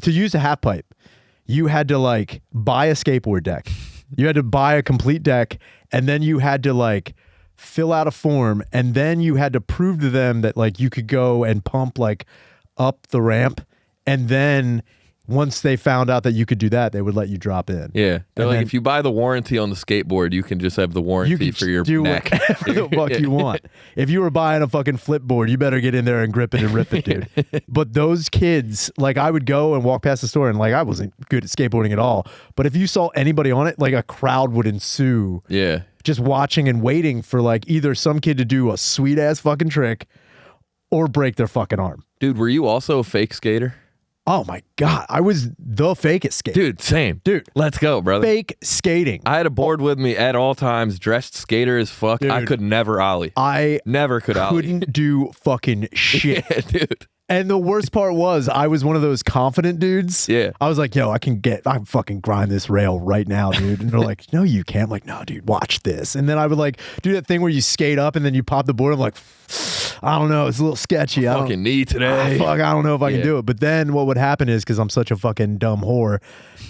to use a half pipe, you had to like buy a skateboard deck. You had to buy a complete deck, and then you had to like fill out a form, and then you had to prove to them that like you could go and pump like up the ramp, and then once they found out that you could do that, they would let you drop in. Yeah. They're And like, then if you buy the warranty on the skateboard, you can just have the warranty for your do neck. whatever the fuck you want. If you were buying a fucking flip board, you better get in there and grip it and rip it, dude. But those kids, like I would go and walk past the store and like I wasn't good at skateboarding at all. But if you saw anybody on it, like a crowd would ensue. Yeah. Just watching and waiting for like either some kid to do a sweet ass fucking trick or break their fucking arm. Dude, were you also a fake skater? Oh my God. I was the fakest skater. Dude, same. Dude. Let's go, brother. Fake skating. I had a board with me at all times, dressed skater as fuck. Dude, I could never ollie. I never could ollie. couldn't do fucking shit. Yeah, dude. And the worst part was I was one of those confident dudes. Yeah. I was like, yo, I can fucking grind this rail right now, dude. And they're like, no, you can't. I'm like, no, dude, watch this. And then I would like do that thing where you skate up and then you pop the board. I'm like, I don't know. It's a little sketchy. Fucking knee today. I don't know if I can do it. But then what would happen is, because I'm such a fucking dumb whore,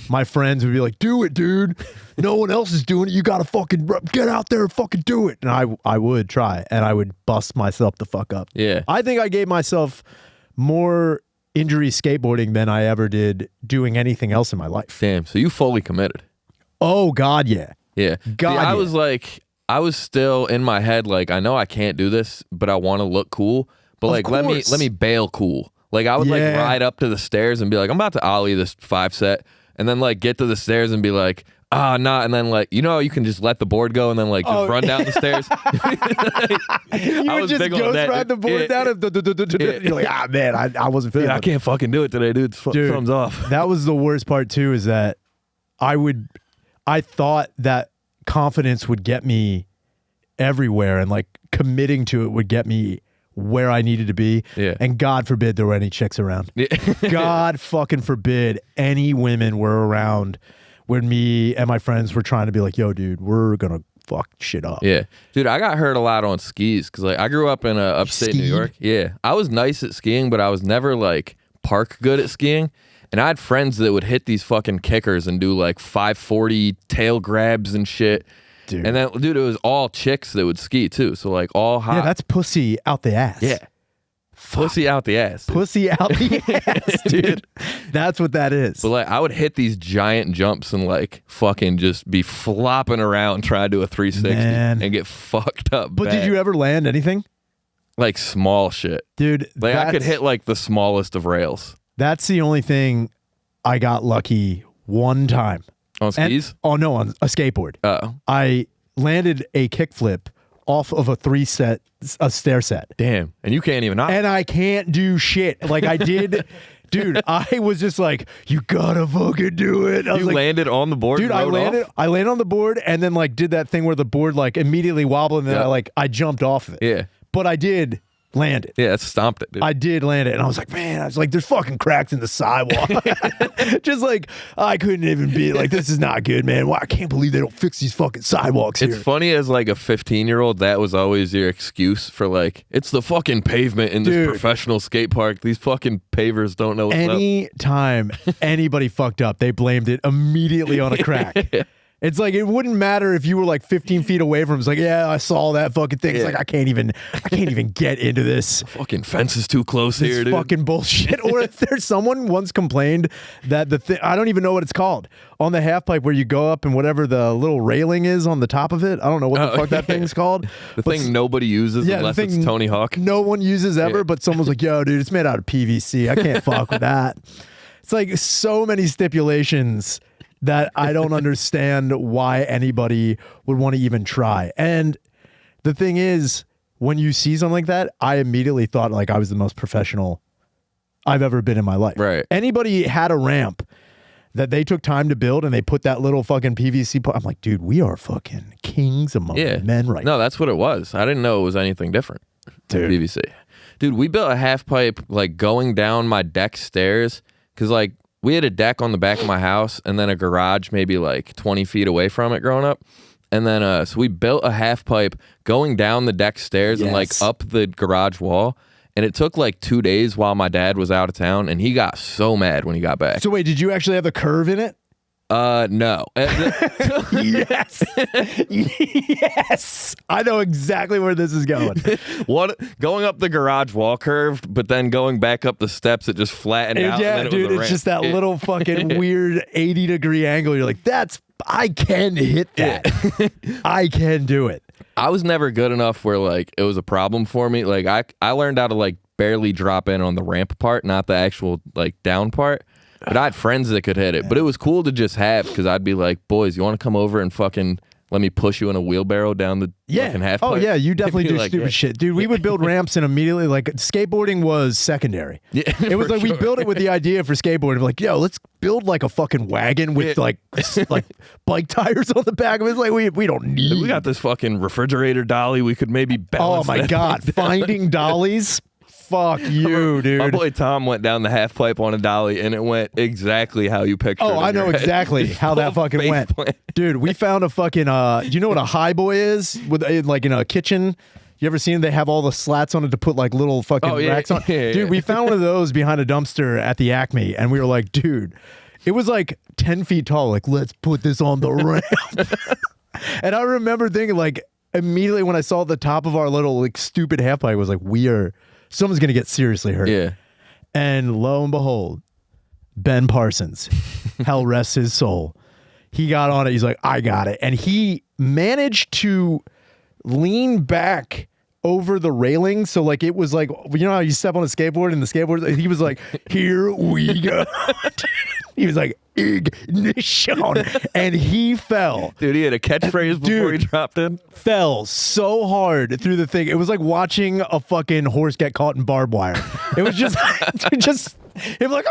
my friends would be like, do it, dude. No one else is doing it. You got to fucking get out there and fucking do it. And I would try, and I would bust myself the fuck up. Yeah. I think I gave myself more injury skateboarding than I ever did doing anything else in my life. Damn. So you fully committed. Oh, God, yeah. Yeah. God, See, I was like, I was still in my head like, I know I can't do this, but I want to look cool. But Of like, let course. me bail cool. Like I would like Yeah. ride up to the stairs and be like, I'm about to ollie this 5 set, and then like get to the stairs and be like, nah, and then like, you know, you can just let the board go and then like just run down the stairs. You would just ghost ride the board down and you're like, man, I wasn't feeling I it. can't fucking do it today, dude. Dude, Thumbs off. That was the worst part too, is that I thought that confidence would get me everywhere and like committing to it would get me where I needed to be. Yeah. And God forbid there were any chicks around. Yeah. God fucking forbid any women were around when me and my friends were trying to be like, yo, dude, we're going to fuck shit up. Yeah. Dude, I got hurt a lot on skis because like I grew up in upstate New York. Yeah. I was nice at skiing, but I was never like park good at skiing. And I had friends that would hit these fucking kickers and do like 540 tail grabs and shit. Dude. And then, dude, it was all chicks that would ski too. So like all hot. Yeah, that's pussy out the ass. Yeah. Pussy out the ass. Dude. Pussy out the ass, dude. That's what that is. But like I would hit these giant jumps and like fucking just be flopping around trying to do a 360 and get fucked up. But bad. did you ever land anything? Like small shit. Dude, Like I could hit like the smallest of rails. That's the only thing I got lucky one time. On skis? On a skateboard. Oh. I landed a kickflip off of a stair set. Damn. And you can't even knock. And I can't do shit. Like I did. Dude, I was just like, you gotta fucking do it. I was You like, landed on the board? dude, I landed on the board and then like did that thing where the board like immediately wobbled and then I jumped off of it. Yeah. But I did land it. Yeah, it stomped it, dude. I did land it, and I was like, man, I was like, there's fucking cracks in the sidewalk. Just like, I couldn't even be like, this is not good, man. Why I can't believe they don't fix these fucking sidewalks here. It's funny as like a 15-year-old, that was always your excuse for like, it's the fucking pavement in this professional skate park. These fucking pavers don't know what's up. Anytime anybody fucked up, they blamed it immediately on a crack. It's like, it wouldn't matter if you were like 15 feet away from him. It's like, yeah, I saw that fucking thing. It's like, I can't even get into this. Fucking fence is too close here, dude. Fucking bullshit. Or if there's someone once complained that the thing, I don't even know what it's called, on the half pipe where you go up and whatever the little railing is on the top of it. I don't know what the fuck that thing's called. The thing nobody uses unless it's Tony Hawk. No one uses ever, but someone's like, yo, dude, it's made out of PVC. I can't fuck with that. It's like so many stipulations that I don't understand why anybody would want to even try. And the thing is, when you see something like that, I immediately thought like I was the most professional I've ever been in my life. Right. Anybody had a ramp that they took time to build and they put that little fucking PVC I'm like, dude, we are fucking kings among men right now. No, that's what it was. I didn't know it was anything different. Dude. PVC. Dude, we built a half pipe like going down my deck stairs because like we had a deck on the back of my house and then a garage maybe like 20 feet away from it growing up. And then so we built a half pipe going down the deck stairs and like up the garage wall. and it took like 2 days while my dad was out of town, and he got so mad when he got back. So wait, did you actually have the curve in it? No. Yes. Yes. I know exactly where this is going. Going up the garage wall curved, but then going back up the steps, it just flattened out. Yeah, and then dude, it was it's just that little fucking weird 80-degree angle. You're like, I can hit that. I can do it. I was never good enough where like it was a problem for me. Like I learned how to like barely drop in on the ramp part, not the actual like down part. But I had friends that could hit it. But it was cool to just have, because I'd be like, boys, you want to come over and fucking let me push you in a wheelbarrow down the fucking half pipe? Oh, yeah, you definitely do like, stupid shit. Dude, we would build ramps and immediately, like, skateboarding was secondary. Yeah, it was like we built it with the idea for skateboarding. Like, yo, let's build like a fucking wagon with like bike tires on the back of it. It's like, we don't need. We got this fucking refrigerator dolly. We could maybe balance. Oh, my God. Finding dollies? Fuck you, dude. My boy Tom went down the half pipe on a dolly, and it went exactly how you pictured it. Oh, I know exactly how that fucking went. Dude, we found a fucking, do you know what a high boy is? With like in a kitchen? You ever seen they have all the slats on it to put like little fucking racks on? Dude, we found one of those behind a dumpster at the Acme, and we were like, dude, it was like 10 feet tall. Like, let's put this on the ramp. And I remember thinking, like, immediately when I saw the top of our little like stupid half pipe, I was like, someone's gonna get seriously hurt. Yeah. And lo and behold, Ben Parsons, hell rest his soul, he got on it. He's like, I got it. And he managed to lean back over the railing. So like it was like, you know how you step on a skateboard and the skateboard, he was like, here we go. He was like, ignition. And he fell. Dude, he had a catchphrase before he dropped in. Fell so hard through the thing. It was like watching a fucking horse get caught in barbed wire. It was just, him like,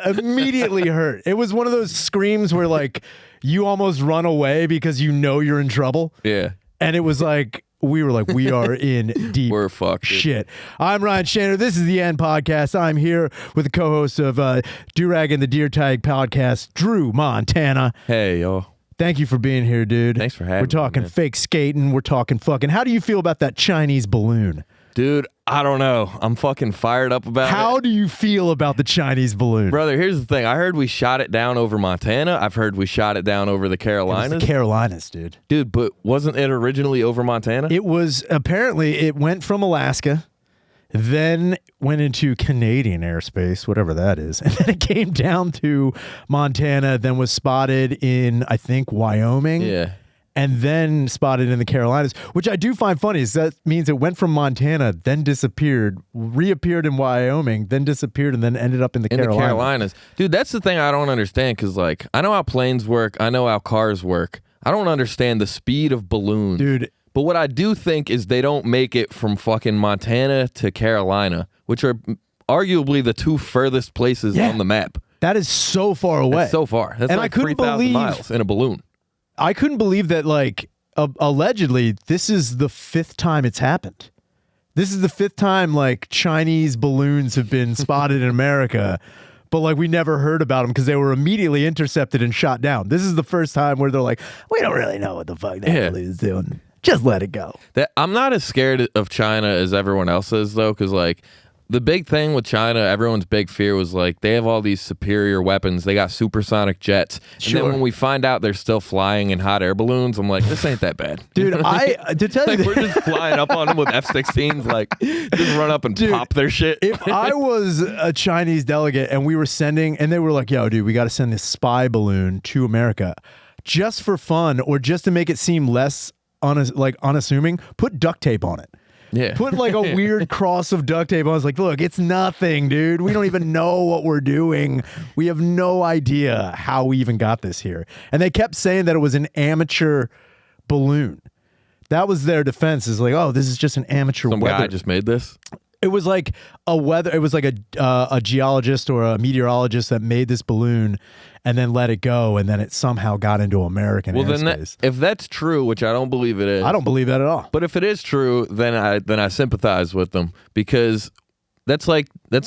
immediately hurt. It was one of those screams where like you almost run away because you know you're in trouble. Yeah. And it was like, we were like, we are in deep shit. I'm Ryan Shaner. This is the End Podcast. I'm here with the co-host of Durag and the Deer Tag Podcast, Drew Montana. Hey, yo. Thank you for being here, dude. Thanks for having me. We're talking man. Fake skating. We're talking fucking. How do you feel about that Chinese balloon? Dude, I don't know. I'm fucking fired up about it. How do you feel about the Chinese balloon? Brother, here's the thing. I heard we shot it down over Montana. I've heard we shot it down over the Carolinas. It was the Carolinas, dude. Dude, but wasn't it originally over Montana? It was, apparently, it went from Alaska, then went into Canadian airspace, whatever that is, and then it came down to Montana, then was spotted in, I think, Wyoming. Yeah. And then spotted in the Carolinas, which I do find funny. Is that means it went from Montana, then disappeared, reappeared in Wyoming, then disappeared, and then ended up in the Carolinas. Dude, that's the thing I don't understand, because like I know how planes work, I know how cars work. I don't understand the speed of balloons. Dude. But what I do think is they don't make it from fucking Montana to Carolina, which are arguably the two furthest places on the map. That is so far away. That's so far. That's like 3,000 miles in a balloon. I couldn't believe that, like, allegedly, this is the 5th time it's happened. This is the 5th time, like, Chinese balloons have been spotted in America, but, like, we never heard about them because they were immediately intercepted and shot down. This is the first time where they're like, we don't really know what the fuck that balloon's doing. Just let it go. I'm not as scared of China as everyone else is, though, because, like, the big thing with China, everyone's big fear was like they have all these superior weapons. They got supersonic jets. And then when we find out they're still flying in hot air balloons, I'm like, this ain't that bad. Dude, to tell you, like, we're just flying up on them with F-16s, like just run up and pop their shit. If I was a Chinese delegate and we were sending, and they were like, yo, dude, we got to send this spy balloon to America just for fun or just to make it seem less unassuming, put duct tape on it. Yeah. Put like a weird cross of duct tape on. I was like, look, it's nothing, dude. We don't even know what we're doing. We have no idea how we even got this here. And they kept saying that it was an amateur balloon. That was their defense, is like, oh, this is just an amateur Some weather. guy just made this. It was like it was like a geologist or a meteorologist that made this balloon and then let it go, and then it somehow got into American airspace. If that's true, which I don't believe it is. I don't believe that at all. But if it is true, then I sympathize with them, because That's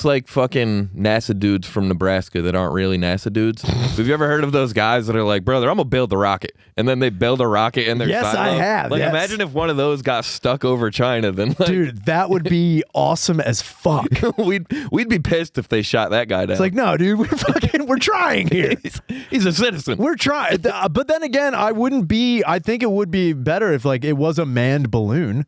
like fucking NASA dudes from Nebraska that aren't really NASA dudes. Have you ever heard of those guys that are like, brother, I'm gonna build the rocket, and then they build a rocket in their Yes, silo? I have. Like, yes. imagine if one of those got stuck over China. Then, like, Dude, that would be awesome as fuck. we'd be pissed if they shot that guy down. It's like, no, dude, we're trying here. he's a citizen. We're trying. But then again, I think it would be better if like it was a manned balloon.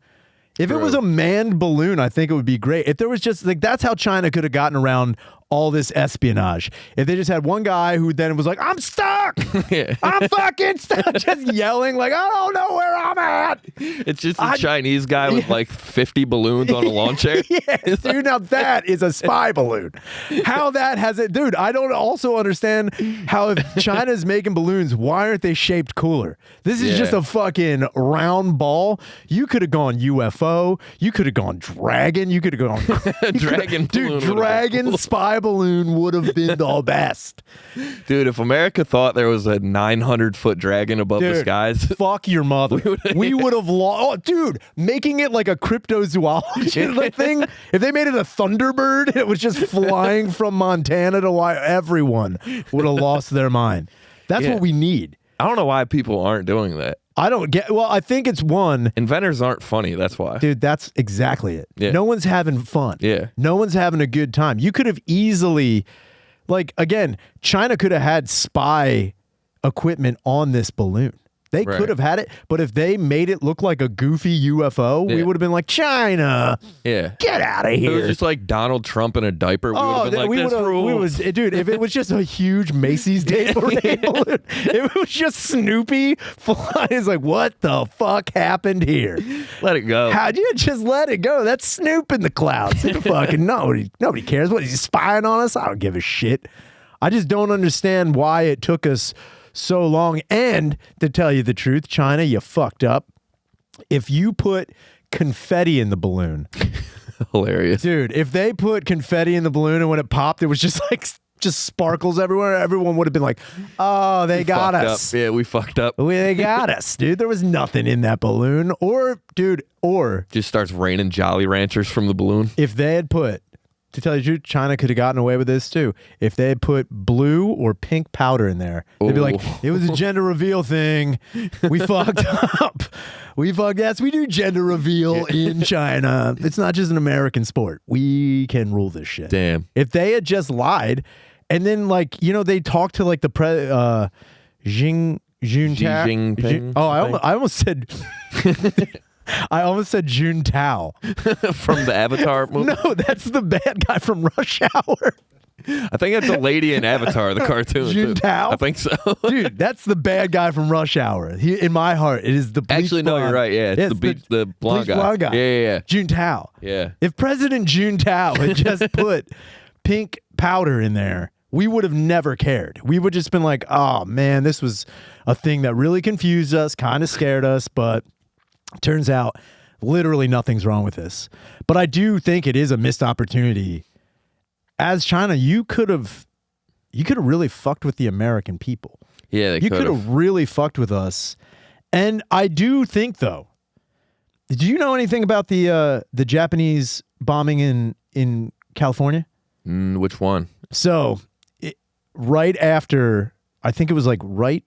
If it was a manned balloon, I think it would be great. If there was just like, that's how China could have gotten around all this espionage. If they just had one guy who then was like, I'm stuck. Yeah. I'm fucking stuck. Just yelling like, I don't know where I'm at. It's just a Chinese guy with like 50 balloons on a lawn chair. Yes, dude, now that is a spy balloon. How that has it, dude, I don't also understand how if China's making balloons, why aren't they shaped cooler? This is just a fucking round ball. You could have gone UFO. You could have gone dragon. You could have gone Dragon balloon. Dude, dragon Cool. spy balloon would have been the best. Dude, if America thought there was a 900-foot dragon above the Dude, skies, fuck your mother. We would have lost. Oh, dude, making it like a cryptozoology thing. If they made it a Thunderbird, it was just flying from Montana to why everyone would have lost their mind. That's what we need. I don't know why people aren't doing that. I don't get. Well, I think it's one. Inventors aren't funny. That's why. Dude, that's exactly it. Yeah. No one's having fun. Yeah. No one's having a good time. You could have easily, like, again, China could have had spy equipment on this balloon. They Right. could have had it, but if they made it look like a goofy UFO, we Yeah. would have been like, China, Yeah. get out of If it was here. just like Donald Trump in a diaper, we would have been like, we this would've- rules. dude, if it was just a huge Macy's Day Parade balloon, if it was just Snoopy flying, it's like, what the fuck happened here? Let it go. How'd you just let it go? That's Snoop in the clouds. Fucking nobody cares. What, is he spying on us? I don't give a shit. I just don't understand why it took us so long. And to tell you the truth, China, you fucked up. If you put confetti in the balloon, Hilarious. dude, if they put confetti in the balloon and when it popped, it was just like just sparkles everywhere, everyone would have been like, oh, they got Fucked us. up. Yeah, we fucked up. They got us, dude. There was nothing in that balloon. Or Just starts raining Jolly Ranchers from the balloon. if they had put, to tell you the truth, China could have gotten away with this too. If they had put blue or pink powder in there, they'd be like, Oh. it was a gender reveal thing. We fucked up. Yes, we do gender reveal in China. It's not just an American sport. We can rule this shit. Damn. If they had just lied, and then like, they talked to like the Xi Jinping, Oh, I almost said I almost said Jun Tao. From the Avatar movie. No, that's the bad guy from Rush Hour. I think that's a lady in Avatar, the cartoon. Jun too. Tao? I think so. Dude, that's the bad guy from Rush Hour. In my heart, it is the bleach Actually, no, blonde. you're right. Yeah, it's the blonde bleach blonde guy. Yeah. Jun Tao. Yeah. If President Jun Tao had just put pink powder in there, we would have never cared. We would just been like, oh man, this was a thing that really confused us, kind of scared us, but turns out literally nothing's wrong with this. But I do think it is a missed opportunity. As China, you could have really fucked with the American people. Yeah, they You could have really fucked with us. And I do think though, do you know anything about the Japanese bombing in California? Which one? So, right after, I think it was like right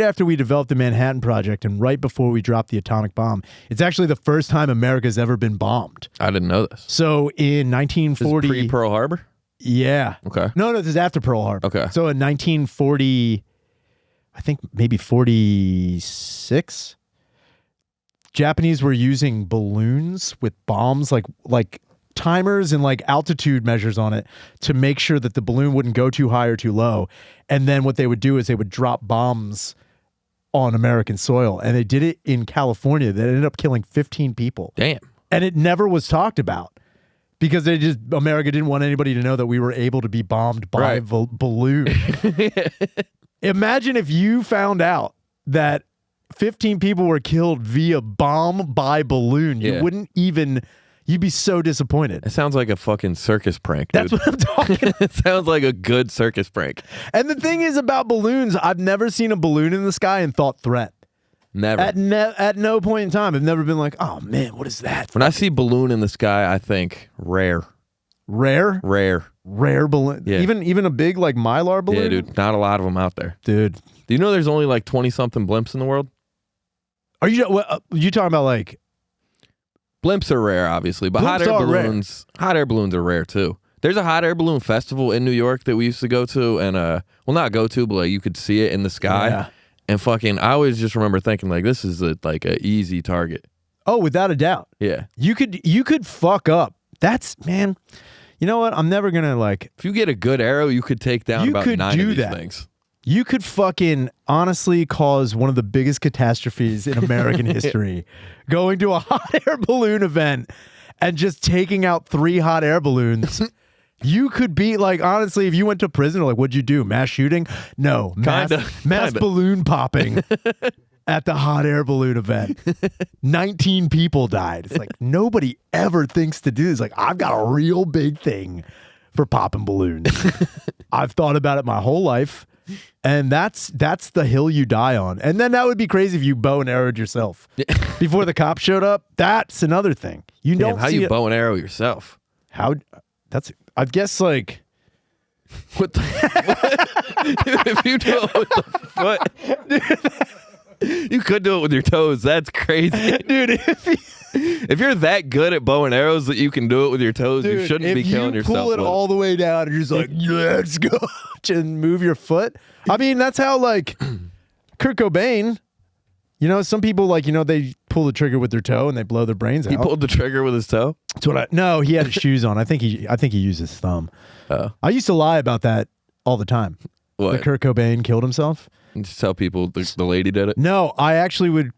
after we developed the Manhattan Project and right before we dropped the atomic bomb, it's actually the first time America's ever been bombed. I didn't know this. So in 1940, Pre Pearl Harbor. yeah, Okay. no, this is after Pearl Harbor. Okay. So in 1940, I think maybe 46, Japanese were using balloons with bombs, like timers and like altitude measures on it to make sure that the balloon wouldn't go too high or too low. And then what they would do is they would drop bombs on American soil. And they did it in California. That ended up killing 15 people. Damn. And it never was talked about because America didn't want anybody to know that we were able to be bombed by Right. balloon. Imagine if you found out that 15 people were killed via bomb by balloon. You Yeah. wouldn't even... You'd be so disappointed. It sounds like a fucking circus prank, dude. That's what I'm talking about. It sounds like a good circus prank. And the thing is about balloons, I've never seen a balloon in the sky and thought threat. Never. At no point in time, I've never been like, oh man, what is that? When I see balloon in the sky, I think rare. Rare balloon. Yeah. Even a big like Mylar balloon. Yeah, dude. Not a lot of them out there. Dude, Do you know there's only like 20-something blimps in the world? are you talking about like Blimps are rare, obviously, but hot air balloons are rare too. There's a hot air balloon festival in New York that we used to go to, and well, not go to, but like you could see it in the sky. Yeah. And fucking, I always just remember thinking like, this is like a easy target. Oh, without a doubt. Yeah. You could fuck up. That's, man. You know what? I'm never gonna like. If you get a good arrow, you could take down about 9 of these things. You could fucking honestly cause one of the biggest catastrophes in American history, going to a hot air balloon event and just taking out 3 hot air balloons. You could be like, honestly, if you went to prison, like, what'd you do? Mass shooting? No, mass balloon popping at the hot air balloon event. 19 people died. It's like nobody ever thinks to do this. Like, I've got a real big thing for popping balloons. I've thought about it my whole life, and that's the hill you die on. And then that would be crazy if you bow and arrowed yourself before the cops showed up. That's another thing. You Damn, don't how see you it. bow and arrow yourself? How? That's. I guess like. What the Dude, if you do it with the foot, you could do it with your toes. That's crazy. Dude, if you're that good at bow and arrows that you can do it with your toes, you shouldn't be killing yourself. If you pull it with all the way down and you're just like, let's go, and move your foot. I mean, that's how like Kurt Cobain, you know, some people like, you know, they pull the trigger with their toe and they blow their brains out. He pulled the trigger with his toe? That's what no, he had his shoes on. I think he used his thumb. Oh. I used to lie about that all the time. What? That Kurt Cobain killed himself. And just tell people the lady did it? No, I actually would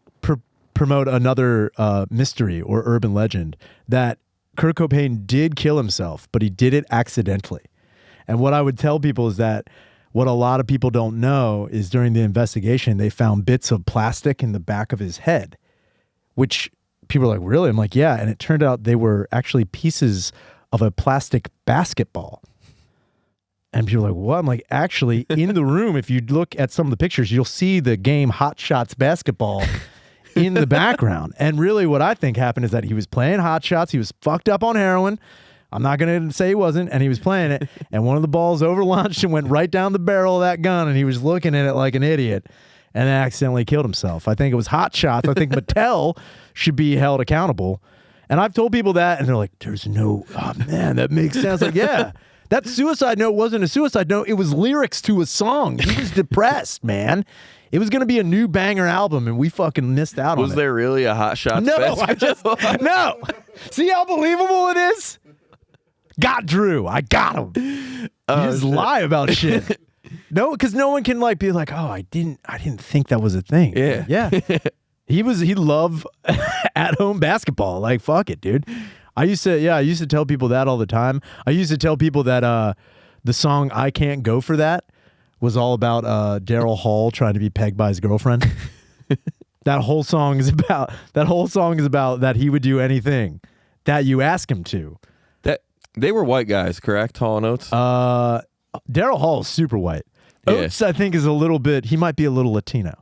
promote another mystery or urban legend that Kurt Cobain did kill himself, but he did it accidentally. And what I would tell people is that what a lot of people don't know is during the investigation, they found bits of plastic in the back of his head, which people are like, really? I'm like, yeah. And it turned out they were actually pieces of a plastic basketball. And people are like, what? I'm like, actually, in the room, if you look at some of the pictures, you'll see the game Hot Shots basketball in the background. And really what I think happened is that he was playing Hot Shots. He was fucked up on heroin. I'm not going to say he wasn't. And he was playing it. And one of the balls overlaunched and went right down the barrel of that gun. And he was looking at it like an idiot and then accidentally killed himself. I think it was Hot Shots. I think Mattel should be held accountable. And I've told people that, and they're like, there's no, oh man, that makes sense. Like, yeah. That suicide note wasn't a suicide note. It was lyrics to a song. He was depressed, man. It was going to be a new banger album, and we fucking missed out on it. Was there really a Hot Shots basketball? No. See how believable it is? Got Drew. I got him. You just lie about shit. No, because no one can like be like, oh, I didn't think that was a thing. Yeah. Yeah. He loved at-home basketball. Like, fuck it, dude. I used to tell people that all the time. I used to tell people that the song I Can't Go For That was all about Daryl Hall trying to be pegged by his girlfriend. That whole song is about that he would do anything that you ask him to. That they were white guys, correct? Hall and Oates? Daryl Hall is super white. Yeah. Oates, I think, is he might be a little Latino.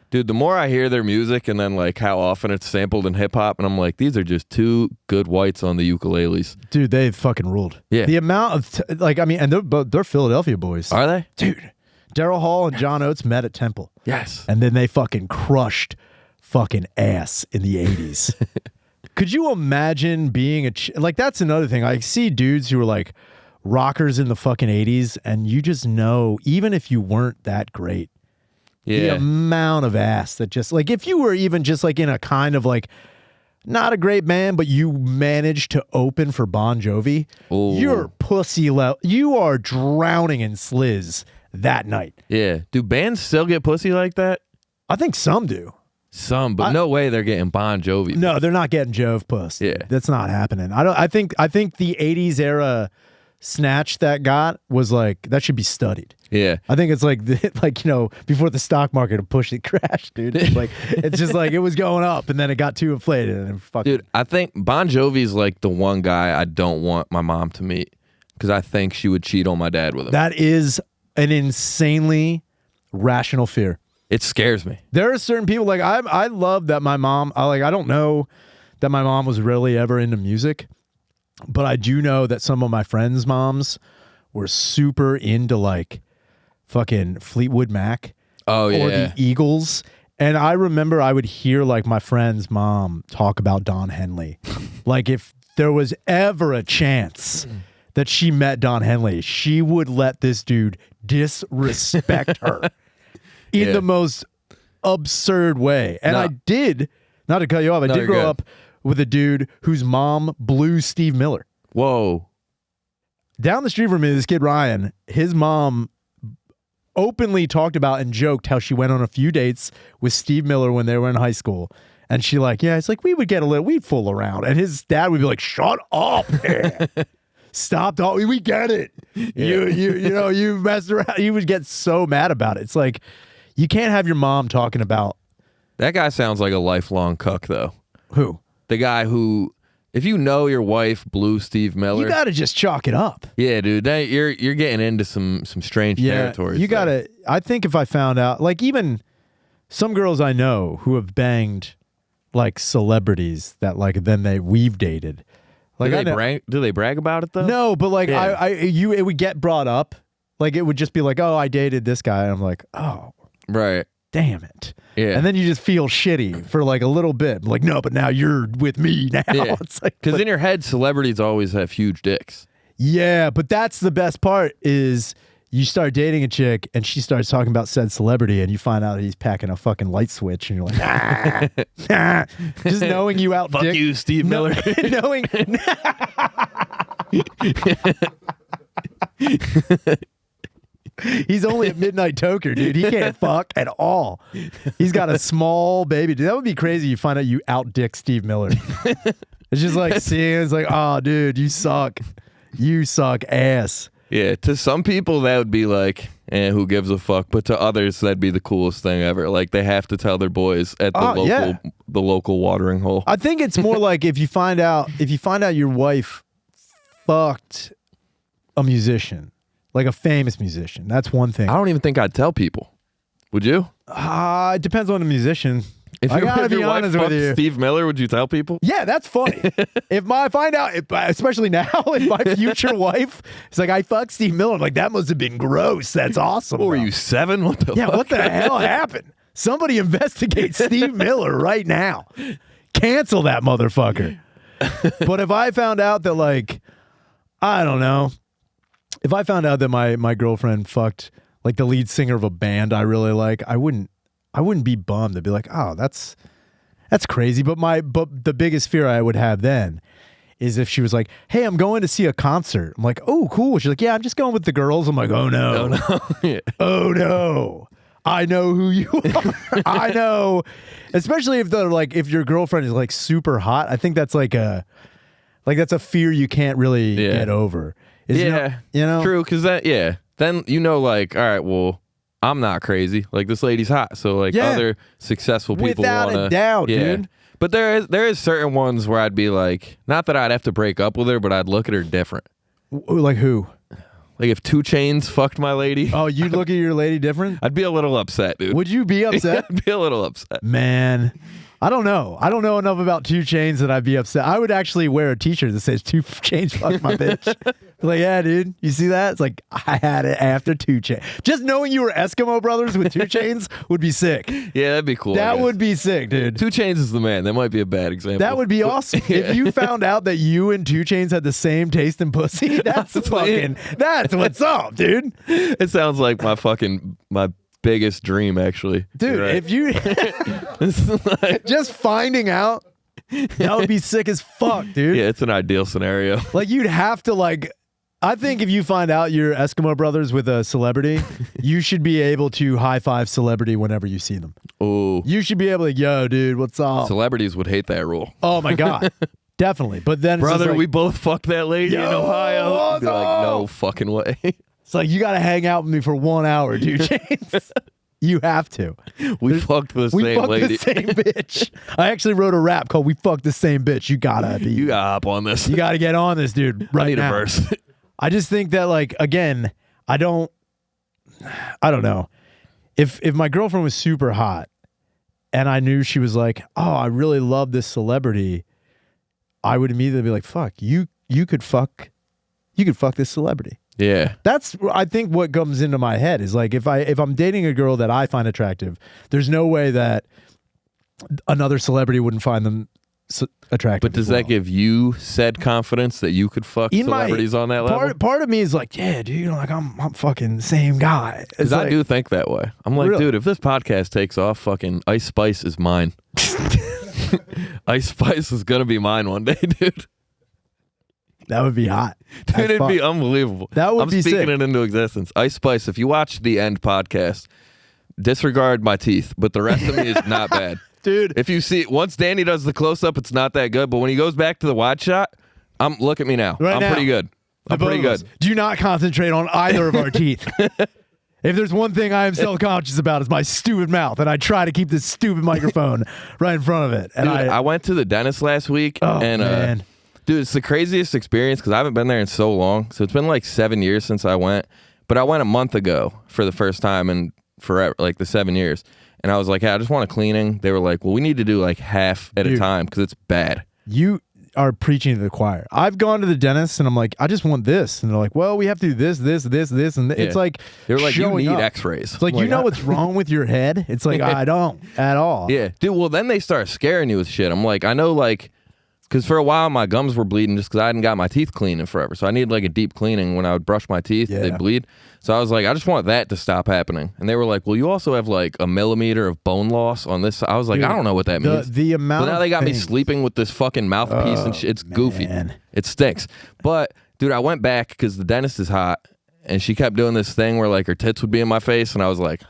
Dude, the more I hear their music and then like how often it's sampled in hip hop, and I'm like, these are just two good whites on the ukuleles. Dude, they fucking ruled. Yeah. The amount of and they're Philadelphia boys. Are they? Dude, Daryl Hall and John Oates met at Temple. Yes. And then they fucking crushed fucking ass in the 80s. Could you imagine being like, that's another thing. I see dudes who are like rockers in the fucking 80s, and you just know, even if you weren't that great, the amount of ass that just like, if you were even just like in a kind of like not a great band, but you managed to open for Bon Jovi, you're pussy level. You are drowning in sliz that night. Yeah. Do bands still get pussy like that? I think some do. Some, but no way they're getting Bon Jovi. No, they're not getting Jove puss. Yeah. That's not happening. I think the 80s era snatch that got was like, that should be studied. Yeah. I think it's like you know, before the stock market pushed it crashed, dude. It's just like it was going up and then it got too inflated and fucking. Dude, I think Bon Jovi's like the one guy I don't want my mom to meet because I think she would cheat on my dad with him. That is an insanely rational fear. It scares me. There are certain people like I love that my mom. I don't know that my mom was really ever into music, but I do know that some of my friends' moms were super into like fucking Fleetwood Mac. Oh yeah. Or the Eagles. And I remember I would hear like my friend's mom talk about Don Henley. Like if there was ever a chance that she met Don Henley, she would let this dude disrespect her in the most absurd way. And I did, not to cut you off, I did grow up with a dude whose mom blew Steve Miller. Whoa. Down the street from me, this kid Ryan, his mom openly talked about and joked how she went on a few dates with Steve Miller when they were in high school. And she like, yeah, it's like we would get we'd fool around. And his dad would be like, shut up, man. Stop talking. We get it. Yeah. You messed around. He would get so mad about it. It's like, you can't have your mom talking about. That guy sounds like a lifelong cuck though. Who? The guy who, if you know your wife blew Steve Miller, you got to just chalk it up. Yeah, dude, you're getting into some strange territories. You got to. I think if I found out, like even some girls I know who have banged like celebrities that like then we've dated. Like do they brag about it though? No, but like it would get brought up. Like it would just be like, oh, I dated this guy, and I'm like, oh, right. Damn it. Yeah. And then you just feel shitty for like a little bit. Like, no, but now you're with me now. Yeah. It's like, because in your head, celebrities always have huge dicks. Yeah, but that's the best part is you start dating a chick and she starts talking about said celebrity and you find out he's packing a fucking light switch and you're like, nah. Just knowing you out. Fuck you, Steve Miller. Knowing. He's only a midnight toker, dude. He can't fuck at all. He's got a small baby. Dude, that would be crazy. You find out you outdick Steve Miller. It's just like seeing, it's like, oh, dude, you suck. You suck ass. Yeah, to some people that would be like, who gives a fuck? But to others, that'd be the coolest thing ever. Like they have to tell their boys at the local watering hole. I think it's more like if you find out your wife fucked a musician. Like a famous musician. That's one thing. I don't even think I'd tell people. Would you? It depends on the musician. If I gotta be honest with you. Steve Miller, would you tell people? Yeah, that's funny. If I find out, especially now, if my future wife is like, I fucked Steve Miller, I'm like, that must have been gross. That's awesome. What were you, 7? What the fuck? What the hell happened? Somebody investigate Steve Miller right now. Cancel that motherfucker. But if I found out that, like, I don't know. If I found out that my girlfriend fucked like the lead singer of a band I really like, I wouldn't be bummed. I'd be like, oh, that's crazy. But the biggest fear I would have then is if she was like, hey, I'm going to see a concert. I'm like, oh, cool. She's like, yeah, I'm just going with the girls. I'm like, oh no. Oh no. Yeah. Oh no. I know who you are. I know. Especially if if your girlfriend is like super hot. I think that's that's a fear you can't really get over. True, because then like, all right, well, I'm not crazy. Like this lady's hot, so like other successful people without a doubt, dude. But there is certain ones where I'd be like, not that I'd have to break up with her, but I'd look at her different. Like who? Like if 2 Chainz fucked my lady. Oh, you'd look at your lady different? I'd be a little upset, dude. Would you be upset? I'd be a little upset. Man. I don't know. I don't know enough about 2 Chainz that I'd be upset. I would actually wear a t-shirt that says 2 Chainz fuck my bitch. Like, yeah, dude, you see that? It's like, I had it after 2 Chainz. Just knowing you were Eskimo brothers with 2 Chainz would be sick. Yeah, that'd be cool. That would be sick, dude. 2 Chainz is the man. That might be a bad example. That would be awesome. If you found out that you and 2 Chainz had the same taste in pussy, that's what's up, dude. It sounds like my biggest dream, actually. Dude, right. if you just finding out, that would be sick as fuck, dude. Yeah, it's an ideal scenario. Like you'd have to I think if you find out you're Eskimo brothers with a celebrity, you should be able to high five celebrity whenever you see them. Oh, you should be able to, yo, dude, what's up? Celebrities would hate that rule. Oh my god, definitely. But then, brother, we both fucked that lady in Ohio. Be like, no fucking way. It's like you got to hang out with me for 1 hour, dude. James. You have to. We fucked the same lady. We fucked the same bitch. I actually wrote a rap called "We Fucked the Same Bitch." You gotta hop on this. You gotta get on this, dude. Right now. A verse. I just think that, again, I don't know. if my girlfriend was super hot and I knew she was like, oh, I really love this celebrity, I would immediately be like, fuck, you could fuck this celebrity. Yeah. That's, I think, what comes into my head is like, if I'm dating a girl that I find attractive, there's no way that another celebrity wouldn't find them attractive. But does that give you said confidence that you could fuck celebrities on that level? Part of me is like, yeah, dude, you know, like I'm fucking the same guy. Because I do think that way. I'm like, Really? dude, if this podcast takes off, fucking Ice Spice is mine. Ice Spice is gonna be mine one day, dude. That would be hot. Dude, it'd be unbelievable. That would be speaking sick. it into existence. Ice Spice, if you watch the End podcast, disregard my teeth, but the rest of me is not bad. Dude. If you see, once Danny does the close-up, it's not that good, but when he goes back to the wide shot, look at me now. I'm pretty good. I'm pretty good. Do not concentrate on either of our teeth. If there's one thing I am self-conscious about, is my stupid mouth, and I try to keep this stupid microphone right in front of it. And Dude, I went to the dentist last week, and man. dude, it's the craziest experience because I haven't been there in so long. So it's been like 7 years since I went, but I went a month ago for the first time in forever, like the 7 years. And I was like, hey, I just want a cleaning. They were like, well, we need to do like half at a time because it's bad. You are preaching to the choir. I've gone to the dentist and I'm like, I just want this. And they're like, well, we have to do this. And it's like, they're like, you need up. x-rays. It's like, you know what's wrong with your head? It's like, I don't at all. Yeah. Dude, well, then they start scaring you with shit. I'm like, I know, like, because for a while my gums were bleeding just because I hadn't got my teeth cleaned in forever. So I needed like a deep cleaning when I would brush my teeth. Yeah. They'd bleed. So I was like, I just want that to stop happening. And they were like, well, you also have like a millimeter of bone loss on this. I was like, Dude, I don't know what that means. The amount So now of they got me things- sleeping with this fucking mouthpiece and shit. It's goofy. man. It stinks. But dude, I went back because the dentist is hot. And she kept doing this thing where like her tits would be in my face. And I was like,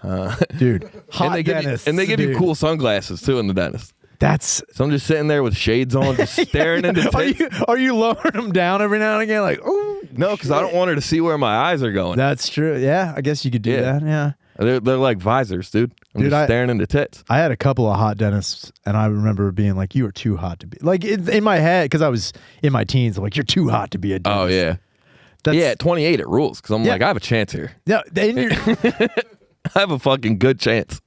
Dude, hot and they dentists. give you dude. cool sunglasses too in the dentist. That's... So I'm just sitting there with shades on, just staring into tits. Are you lowering them down every now and again? Like, oh, No, because I don't want her to see where my eyes are going. that's true. Yeah, I guess you could do that. Yeah. They're like visors, dude. I'm Dude, just staring into tits. I had a couple of hot dentists, and I remember being like, "You are too hot to be." Like in my head, because I was in my teens, I'm like, "You're too hot to be a dentist." Oh yeah, That's, yeah. At 28, it rules because I'm Yeah. like, I have a chance here. Yeah, and you're, I have a fucking good chance.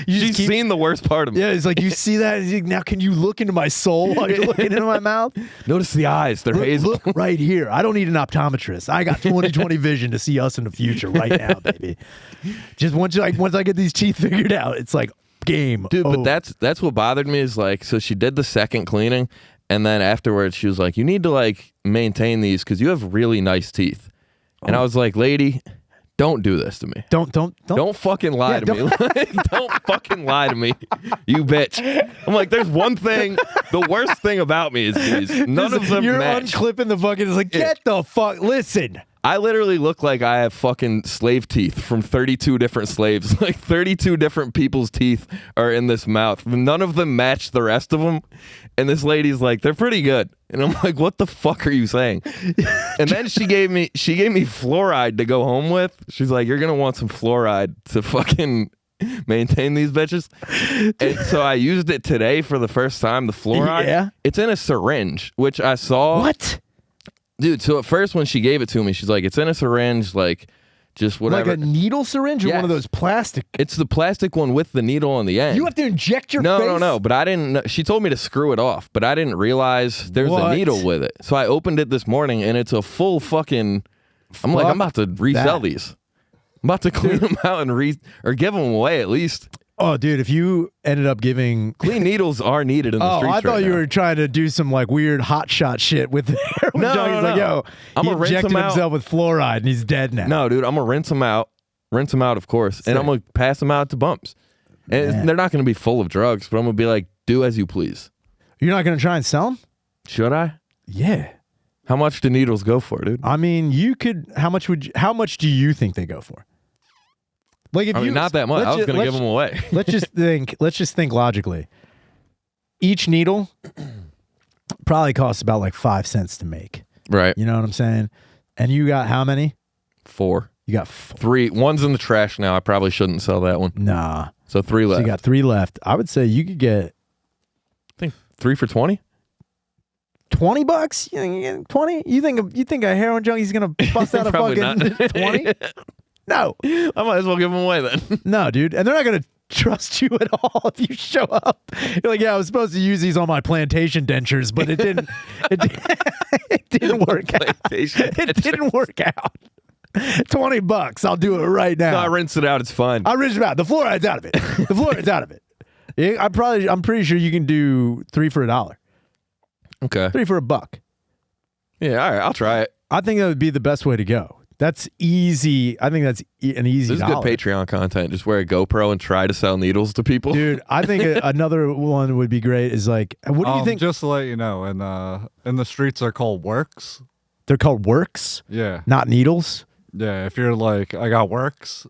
you She's seen the worst part of me. Yeah, it's like you see that. It's like, now, can you look into my soul while you're looking into my mouth? Notice the eyes; they're hazel. Look right here. I don't need an optometrist. I got 20/20 vision to see us in the future right now, baby. Just once I get these teeth figured out, it's like game. Dude, over. but that's what bothered me is like, so she did the second cleaning, and then afterwards she was like, you need to like maintain these because you have really nice teeth. And I was like, lady, don't do this to me. Don't Fucking lie to me. Like, don't fucking lie to me, you bitch. I'm like, there's one thing. The worst thing about me is these. None of them You're match. unclipping the fucking. It's like, get the fuck. Listen. I literally look like I have fucking slave teeth from 32 different slaves. Like 32 different people's teeth are in this mouth. None of them match the rest of them. And this lady's like, they're pretty good. And I'm like, what the fuck are you saying? And then she gave me fluoride to go home with. She's like, you're gonna want some fluoride to fucking maintain these bitches. And so I used it today for the first time, the fluoride. Yeah. It's in a syringe, which I saw. What? Dude, so at first when she gave it to me, she's like, it's in a syringe, like, just whatever. Like a needle syringe or one of Yes. those plastic? It's the plastic one with the needle on the end. You have to inject your no, face? no, but I didn't know. She told me to screw it off, but I didn't realize there's What? a needle with it. So I opened it this morning, and it's a full fucking... I'm like, I'm about to resell that. these. I'm about to clean them out and or give them away at least. Oh, dude, if you ended up giving... Clean needles are needed in the streets I thought right you now. were trying to do some like weird hot shot shit with the heroin No, junkie. no, He's like, no. yo, I'ma he rinse injected him out. himself with fluoride and he's dead now. No, dude, I'm going to rinse them out. Rinse them out, of course. And I'm going to pass them out to bumps. And Man. they're not going to be full of drugs, but I'm going to be like, do as you please. You're not going to try and sell them? Should I? Yeah. How much do needles go for, dude? I mean, you could... How much do you think they go for? Like if I mean, not that much. I was going to give them away. Let's just think logically. Each needle probably costs about like 5 cents to make. Right. You know what I'm saying? And you got how many? 4. You got 3. One's in the trash now. I probably shouldn't sell that one. nah. So 3 So left. you got 3 left. I would say you could get I think 3 for 20. $20. You think 20? You think a heroin junkie's gonna bust out a Probably fucking not. 20? No. I might as well give them away then. No, dude. And they're not going to trust you at all if you show up. You're like, yeah, I was supposed to use these on my plantation dentures, but it didn't. It didn't work out. It didn't work out. $20. I'll do it right now. No, I rinse it out. It's fine. I rinsed it out. The fluoride's out of it. The fluoride's out of it. I'm pretty sure you can do 3 for $1. Okay. 3 for $1. Yeah, all right. I'll try it. I think that would be the best way to go. That's easy. I think that's an easy This is dollar. good Patreon content. Just wear a GoPro and try to sell needles to people. Dude, I think another one would be great is like, what do you think? Just to let you know, in the streets are called works. They're called works, Yeah. not needles. Yeah. If you're like, I got works,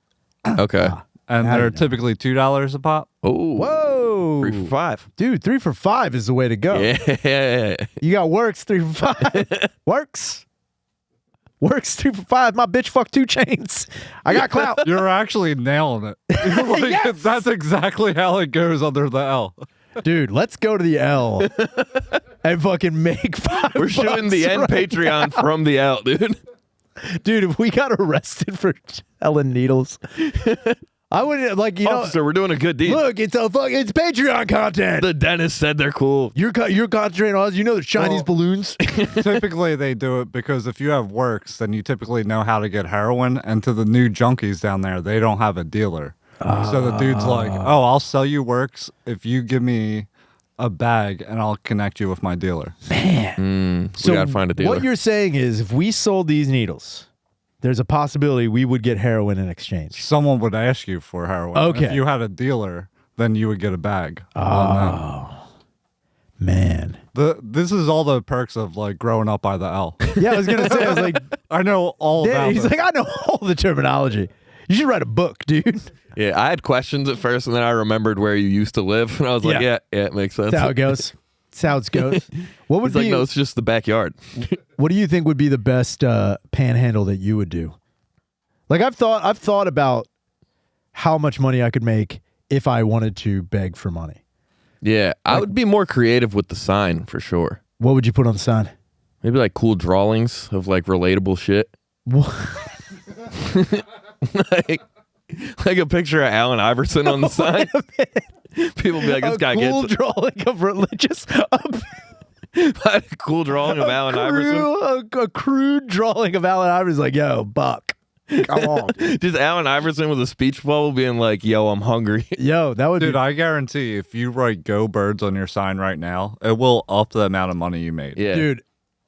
Okay. and Now you they're know. typically $2 a pop. Oh. Whoa. 3 for $5. Dude, 3 for $5 is the way to go. Yeah. You got works, 3 for $5. Works. Works 2 for $5. My bitch fucked 2 chains. I got clout. You're actually nailing it. Like, Yes! That's exactly how it goes under the L. Dude, let's go to the L and fucking make $5. We're shooting the end right Patreon from the L, dude. Dude, if we got arrested for selling needles, I wouldn't like Officer, we're doing a good deed. Look, it's it's Patreon content. The dentist said they're cool. You're concentrating on us. You know the Chinese Well- balloons. Typically, they do it because if you have works, then you typically know how to get heroin. And to the new junkies down there, they don't have a dealer. So the dude's like, oh, I'll sell you works if you give me a bag and I'll connect you with my dealer. Man, We gotta find a dealer. What you're saying is, if we sold these needles, there's a possibility we would get heroin in exchange. Someone would ask you for heroin. Okay. If you had a dealer, then you would get a bag. Man, This is all the perks of like growing up by the L. yeah, I was gonna say, I was like, I know all yeah, about he's this. like, I know all the terminology. You should write a book, dude. Yeah, I had questions at first, and then I remembered where you used to live, and I was like, Yeah. yeah, it makes sense. That's how it goes. That's how it goes. What would He's like, be? no, it's just the backyard. What do you think would be the best panhandle that you would do? Like I've thought about how much money I could make if I wanted to beg for money. Yeah, I would be more creative with the sign for sure. What would you put on the sign? Maybe like cool drawings of like relatable shit. What? like a picture of Allen Iverson on the sign. People be like, this guy cool gets drawing of religious. a cool drawing of Allen Iverson. A crude drawing of Allen Iverson. Like, yo, buck. Come on. Just Allen Iverson with a speech bubble being like, yo, I'm hungry. Yo, that would Dude, be. I guarantee if you write "Go Birds" on your sign right now, it will up the amount of money you made. Yeah. Dude.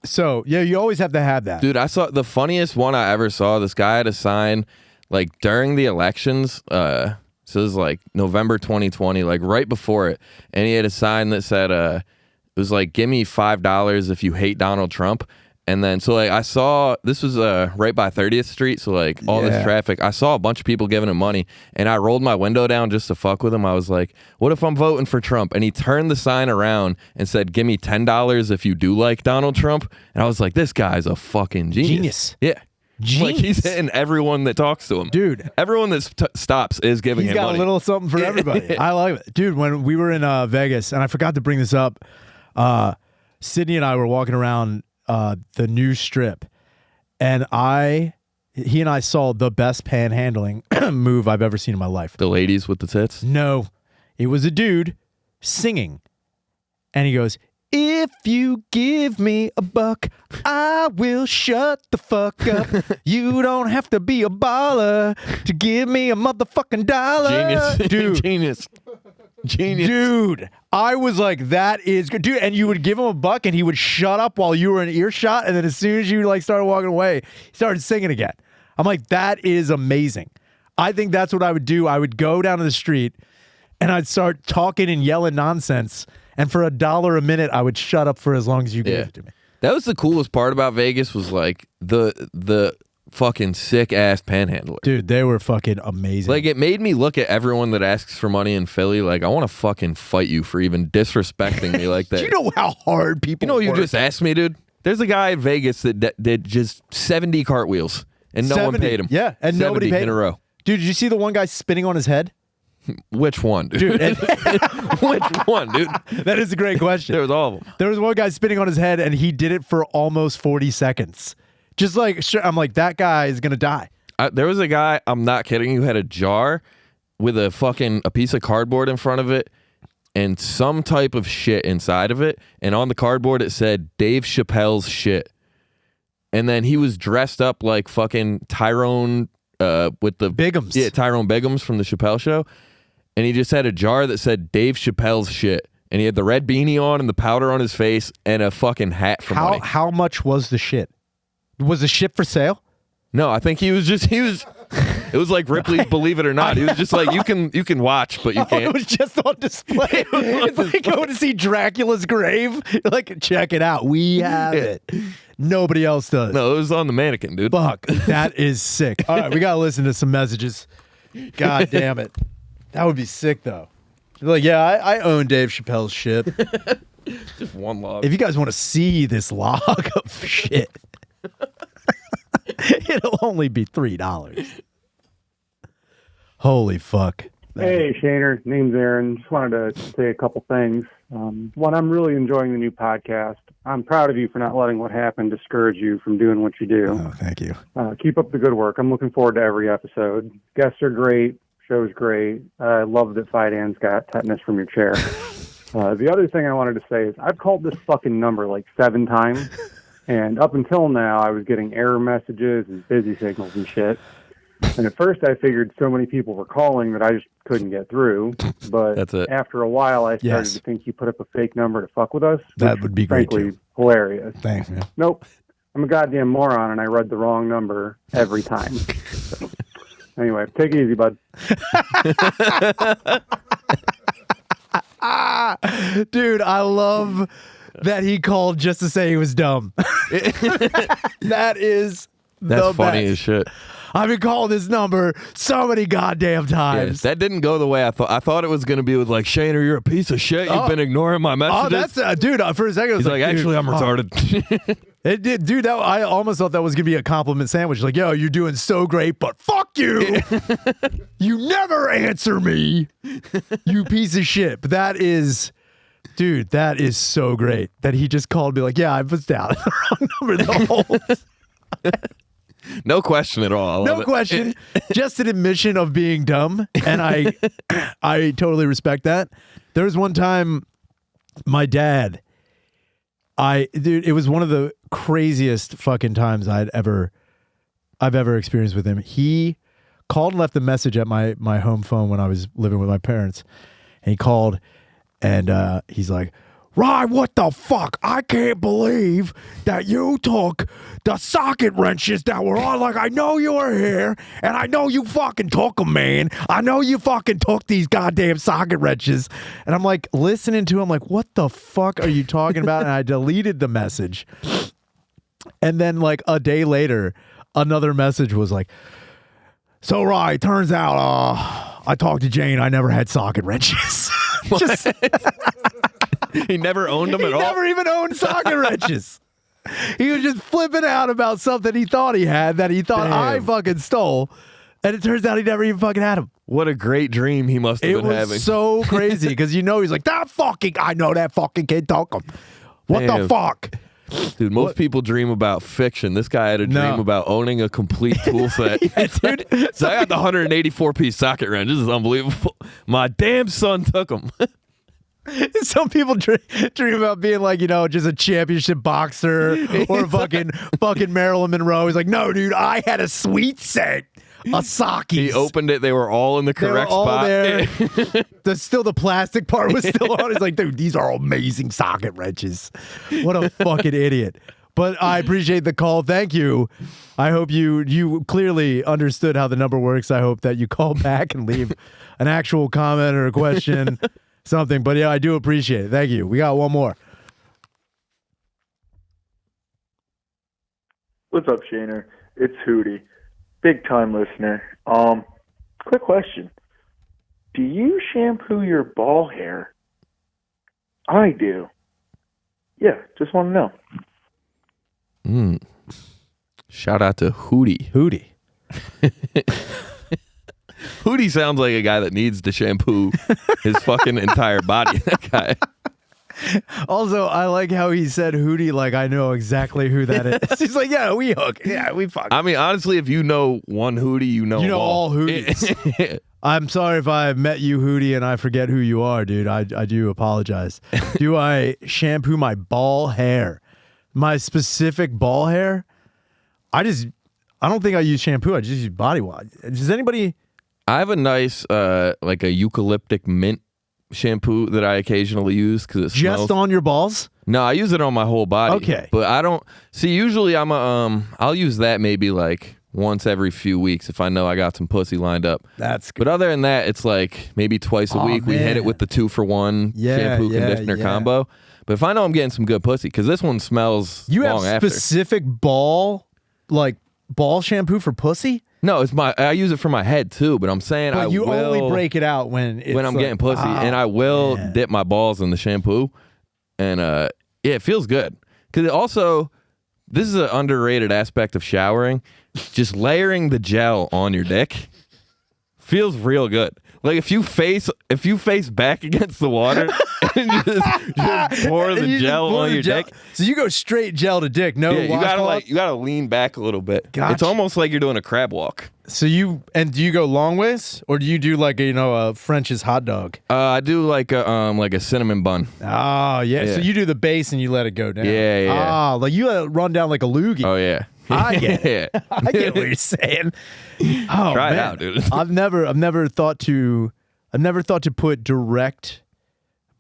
So, yeah, you always have to have that. Dude, I saw the funniest one I ever saw. This guy had a sign like during the elections. So this is like November 2020, like right before it. And he had a sign that said, it was like, give me $5 if you hate Donald Trump. And then, so like I saw, this was right by 30th Street. So like all Yeah. this traffic, I saw a bunch of people giving him money, and I rolled my window down just to fuck with him. I was like, what if I'm voting for Trump? And he turned the sign around and said, give me $10 if you do like Donald Trump. And I was like, this guy's a fucking genius. Yeah. Like he's hitting everyone that talks to him. Dude. Everyone that stops is giving He's him got money. a little something for everybody. I like it. Dude, when we were in Vegas, and I forgot to bring this up, Sydney and I were walking around the new strip, and he and I saw the best panhandling move I've ever seen in my life. The ladies with the tits. No, it was a dude singing, and he goes, if you give me $1, I will shut the fuck up. You don't have to be a baller to give me a motherfucking dollar. Genius. Dude. Genius. Genius. Dude, I was like, that is good. Dude, and you would give him $1 and he would shut up while you were in earshot. And then as soon as you like started walking away, he started singing again. I'm like, that is amazing. I think that's what I would do. I would go down to the street and I'd start talking and yelling nonsense. And for $1 a minute, I would shut up for as long as you gave it to me. That was the coolest part about Vegas was like the fucking sick ass panhandler. Dude, they were fucking amazing. Like it made me look at everyone that asks for money in Philly like I want to fucking fight you for even disrespecting me like that. Do you know how hard people You know, you work? just asked me, dude. There's a guy in Vegas that did just 70 cartwiels and no one 70. paid him. Yeah, and nobody 70 paid in a him. row. Dude, did you see the one guy spinning on his head? Which one, dude? Dude, and Which one, dude? that is a great question. There was all of them. There was one guy spinning on his head, and he did it for almost 40 seconds. Just like, I'm like, that guy is going to die. There was a guy, I'm not kidding, who had a jar with a piece of cardboard in front of it and some type of shit inside of it. And on the cardboard, it said Dave Chappelle's shit. And then he was dressed up like fucking Tyrone with the Biggums. Yeah, Tyrone Biggums from the Chappelle Show. And he just had a jar that said Dave Chappelle's shit. And he had the red beanie on and the powder on his face and a fucking hat for money. How much was the shit? Was the shit for sale? No, I think he was. It was like Ripley's Believe It or Not. He was just like, you can watch, but you can't. It was just on display. It's like going to see Dracula's grave. Like, check it out. We have it. Nobody else does. No, it was on the mannequin, dude. Fuck, that is sick. All right, we got to listen to some messages. God damn it. That would be sick, though. Like, yeah, I own Dave Chappelle's shit. Just one log. If you guys want to see this log of shit, it'll only be $3. Holy fuck. Hey, Shaner. Name's Aaron. Just wanted to say a couple things. One, I'm really enjoying the new podcast. I'm proud of you for not letting what happened discourage you from doing what you do. Oh, thank you. Keep up the good work. I'm looking forward to every episode. Guests are great. Show's great. I love that Fidan's got tetanus from your chair. The other thing I wanted to say is I've called this fucking number like 7 times, and up until now I was getting error messages and busy signals and shit. And at first I figured so many people were calling that I just couldn't get through. But That's it. after a while I started to think you put up a fake number to fuck with us. That would be great, frankly, too. hilarious. Thanks, man. Nope. I'm a goddamn moron and I read the wrong number every time. So, anyway, take it easy, bud. Dude, I love that he called just to say he was dumb. That is That's the funny best. as shit. I've been calling this number so many goddamn Yeah, times. that didn't go the way I thought. I thought it was going to be with like, Shaner, you're a piece of shit. You've been ignoring my Oh, messages. that's dude. For a second, I was He's like, dude, actually, I'm retarded. It did, dude. I almost thought that was gonna be a compliment sandwich. Like, yo, you're doing so great, but fuck you. You never answer me, you piece of shit. But that is, dude, that is so great that he just called me. Like, yeah, I was down the wrong number the whole. No question at all. I love No it. question. Just an admission of being dumb, and I totally respect that. There was one time, my dad. Dude, it was one of the craziest fucking times I've ever experienced with him. He called and left a message at my home phone when I was living with my parents. And he called and he's like, Ryan, what the fuck? I can't believe that you took the socket wrenches that were on. Like, I know you were here, and I know you fucking took them, man. I know you fucking took these goddamn socket wrenches. And I'm like, listening to him, like, what the fuck are you talking about? And I deleted the message. And then, like, a day later, another message was like, so, Ryan, turns out I talked to Jane. I never had socket wrenches. Just... He never owned them at He all. never even owned socket wrenches. He was just flipping out about something he thought he had that he thought I Damn. fucking stole. And it turns out he never even fucking had them. What a great dream he must have It been was having. so crazy because he's like, I know that fucking kid took them. What the Damn. fuck? Dude, most people dream about fiction. This guy had a dream about owning a complete tool set. Yeah, dude. So I got the 184-piece socket wrench. This is unbelievable. My damn son took them. Some people dream about being like, just a championship boxer or fucking Marilyn Monroe. He's like, no, dude, I had a sweet set of Sakis. He opened it. They were all in the They were correct all spot. there. The plastic part was still on. He's like, dude, these are amazing socket wrenches. What a fucking idiot. But I appreciate the call. Thank you. I hope you clearly understood how the number works. I hope that you call back and leave an actual comment or a question, something. But yeah, I do appreciate it. Thank you. We got one more. What's up, Shaner? It's Hootie. Big time listener. Quick question. Do you shampoo your ball hair? I do. Yeah, just want to know. Shout out to Hootie. Hootie. Hootie sounds like a guy that needs to shampoo his fucking entire body. That guy. Also, I like how he said Hootie like I know exactly who that is. He's like, yeah, we hook. Yeah, we fuck. I mean, honestly, if you know one Hootie, you know all Hooties. I'm sorry if I met you, Hootie, and I forget who you are, dude. I do apologize. Do I shampoo my ball hair? My specific ball hair? I don't think I use shampoo. I just use body wash. Does anybody... I have a nice, like a eucalyptic mint shampoo that I occasionally use because it smells. Just on your balls? No, I use it on my whole body. Okay. But I don't... See, usually I'll use that maybe like once every few weeks if I know I got some pussy lined up. That's good. But other than that, it's like maybe twice a week. We hit it with the 2-for-1 shampoo conditioner combo. But if I know I'm getting some good pussy, because this one smells long after. Specific ball shampoo for pussy? No, I use it for my head too, but I'm saying but you will, only break it out when I'm getting pussy, and I will dip my balls in the shampoo, and it feels good. Because also, this is an underrated aspect of showering. Just layering the gel on your dick feels real good. Like if you face back against the water and just pour the gel on your dick. So you go straight gel to dick, no washcloth? You gotta lean back a little bit. Gotcha. It's almost like you're doing a crab walk. So do you go long ways, or do you do like a French's hot dog? I do like a cinnamon bun. Oh yeah. So you do the base and you let it go down. Yeah. Like you let it run down like a loogie. Oh yeah. I get it. I get what you're saying. Oh, Try man. it out, dude. I've never thought to put direct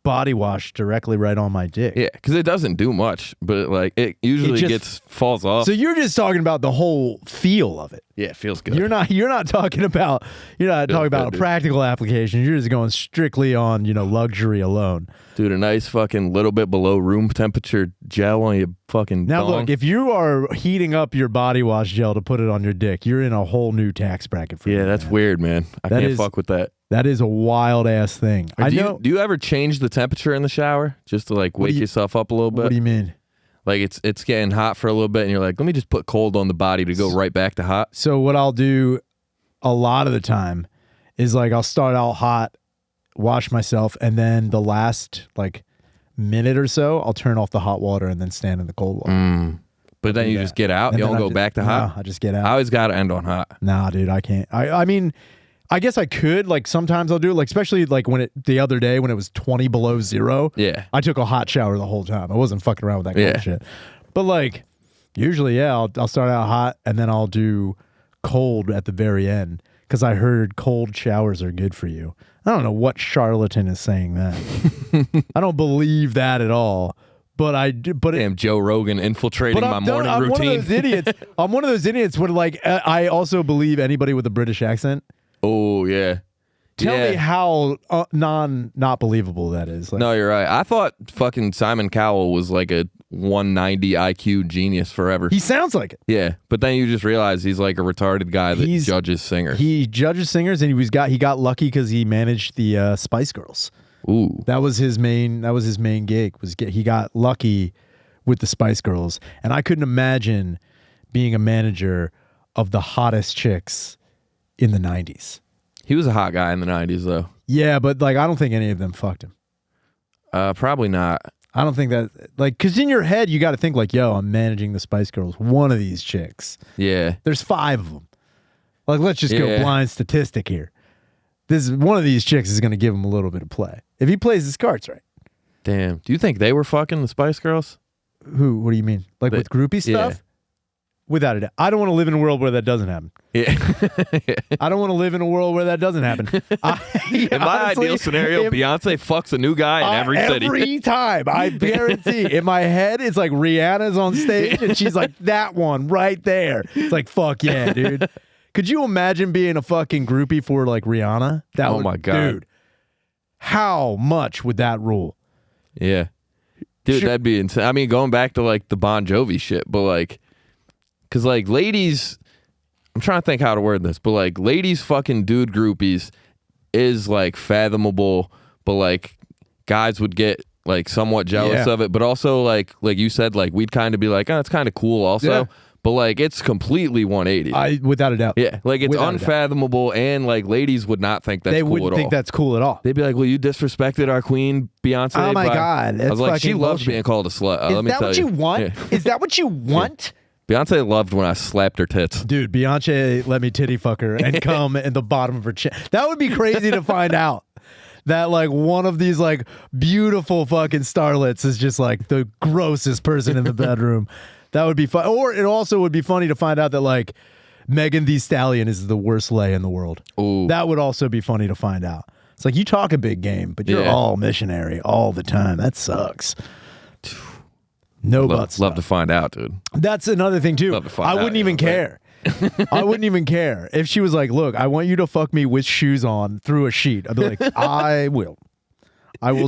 body wash directly right on my dick. Yeah, because it doesn't do much, but like it usually falls off. So you're just talking about the whole feel of it. Yeah, it feels good. You're not talking about a practical application. You're just going strictly on luxury alone. Dude, a nice fucking little bit below room temperature gel on your fucking Now dong. look, if you are heating up your body wash gel to put it on your dick, you're in a whole new tax bracket for me, that's man. weird, man. I can't fuck with that. That is a wild ass thing. Do you ever change the temperature in the shower just to like wake yourself up a little bit? What do you mean? Like it's getting hot for a little bit and you're like, let me just put cold on the body to go right back to hot. So what I'll do a lot of the time is like I'll start out hot, wash myself, and then the last like minute or so I'll turn off the hot water and then stand in the cold water. But then you just get out? You don't go back to hot? No, I just get out. I always got to end on hot. Nah, dude, I can't. I mean, I guess I could. Like sometimes I'll do it, like especially like the other day when it was 20 below zero. Yeah. I took a hot shower the whole time. I wasn't fucking around with that kind of shit. But like usually, I'll start out hot and then I'll do cold at the very end because I heard cold showers are good for you. I don't know what charlatan is saying that. I don't believe that at all. But I do. But damn, Joe Rogan infiltrating my morning routine. One of those idiots. I'm one of those idiots where like I also believe anybody with a British accent. Oh yeah. Tell me how not believable that is. Like, no, you're right. I thought fucking Simon Cowell was like a 190 IQ genius forever. He sounds like it. Yeah, but then you just realize he's like a retarded guy that judges singers. He judges singers, and he got lucky because he managed the Spice Girls. Ooh, that was his main gig. He got lucky with the Spice Girls, and I couldn't imagine being a manager of the hottest chicks in the 90s. He was a hot guy in the 90s, though. Yeah, but like I don't think any of them fucked him. Probably not. I don't think that, like, because in your head you got to think like, yo, I'm managing the Spice Girls. One of these chicks. Yeah. There's 5 of them. Like, let's just go blind statistic here. One of these chicks is going to give him a little bit of play if he plays his cards right. Damn. Do you think they were fucking the Spice Girls? Who? What do you mean? Like with groupie stuff? Yeah. Without a doubt. I don't want to live in a world where that doesn't happen. Yeah. I don't want to live in a world where that doesn't happen. In my ideal scenario, Beyonce fucks a new guy in every city. Every time. I guarantee. In my head, it's like Rihanna's on stage and she's like, that one right there. It's like, fuck yeah, dude. Could you imagine being a fucking groupie for like Rihanna? My God. Dude, how much would that rule? Yeah. Dude, that'd be insane. I mean, going back to like the Bon Jovi shit, but like, because like ladies, I'm trying to think how to word this, but like ladies fucking dude groupies is like fathomable, but like guys would get like somewhat jealous of it, but also like you said, like we'd kind of be like, oh, it's kind of cool also. Yeah. but like it's completely 180. Without a doubt. Yeah, like it's Without a doubt. unfathomable, and like ladies would not think that's They cool wouldn't at think all. that's cool at all. They'd be like, "Well, you disrespected our queen, Beyonce." Oh my by-" God, I that's was like, "She fucking loves bullshit. being called a slut." Is Let me that tell what you want? Yeah. Is that what you want? Beyonce loved when I slapped her tits. Dude, Beyonce let me titty fuck her and come in the bottom of her chin. That would be crazy to find out. That like one of these like beautiful fucking starlets is just like the grossest person in the bedroom. That would be fun. Or it also would be funny to find out that like Megan Thee Stallion is the worst lay in the world. Ooh. That would also be funny to find out. It's like you talk a big game, but you're Yeah. all missionary all the time. That sucks. No buts. Love to find out, dude. That's another thing too. Love to find I out, wouldn't you even know, care. I wouldn't even care if she was like, "Look, I want you to fuck me with shoes on through a sheet." I'd be like, "I will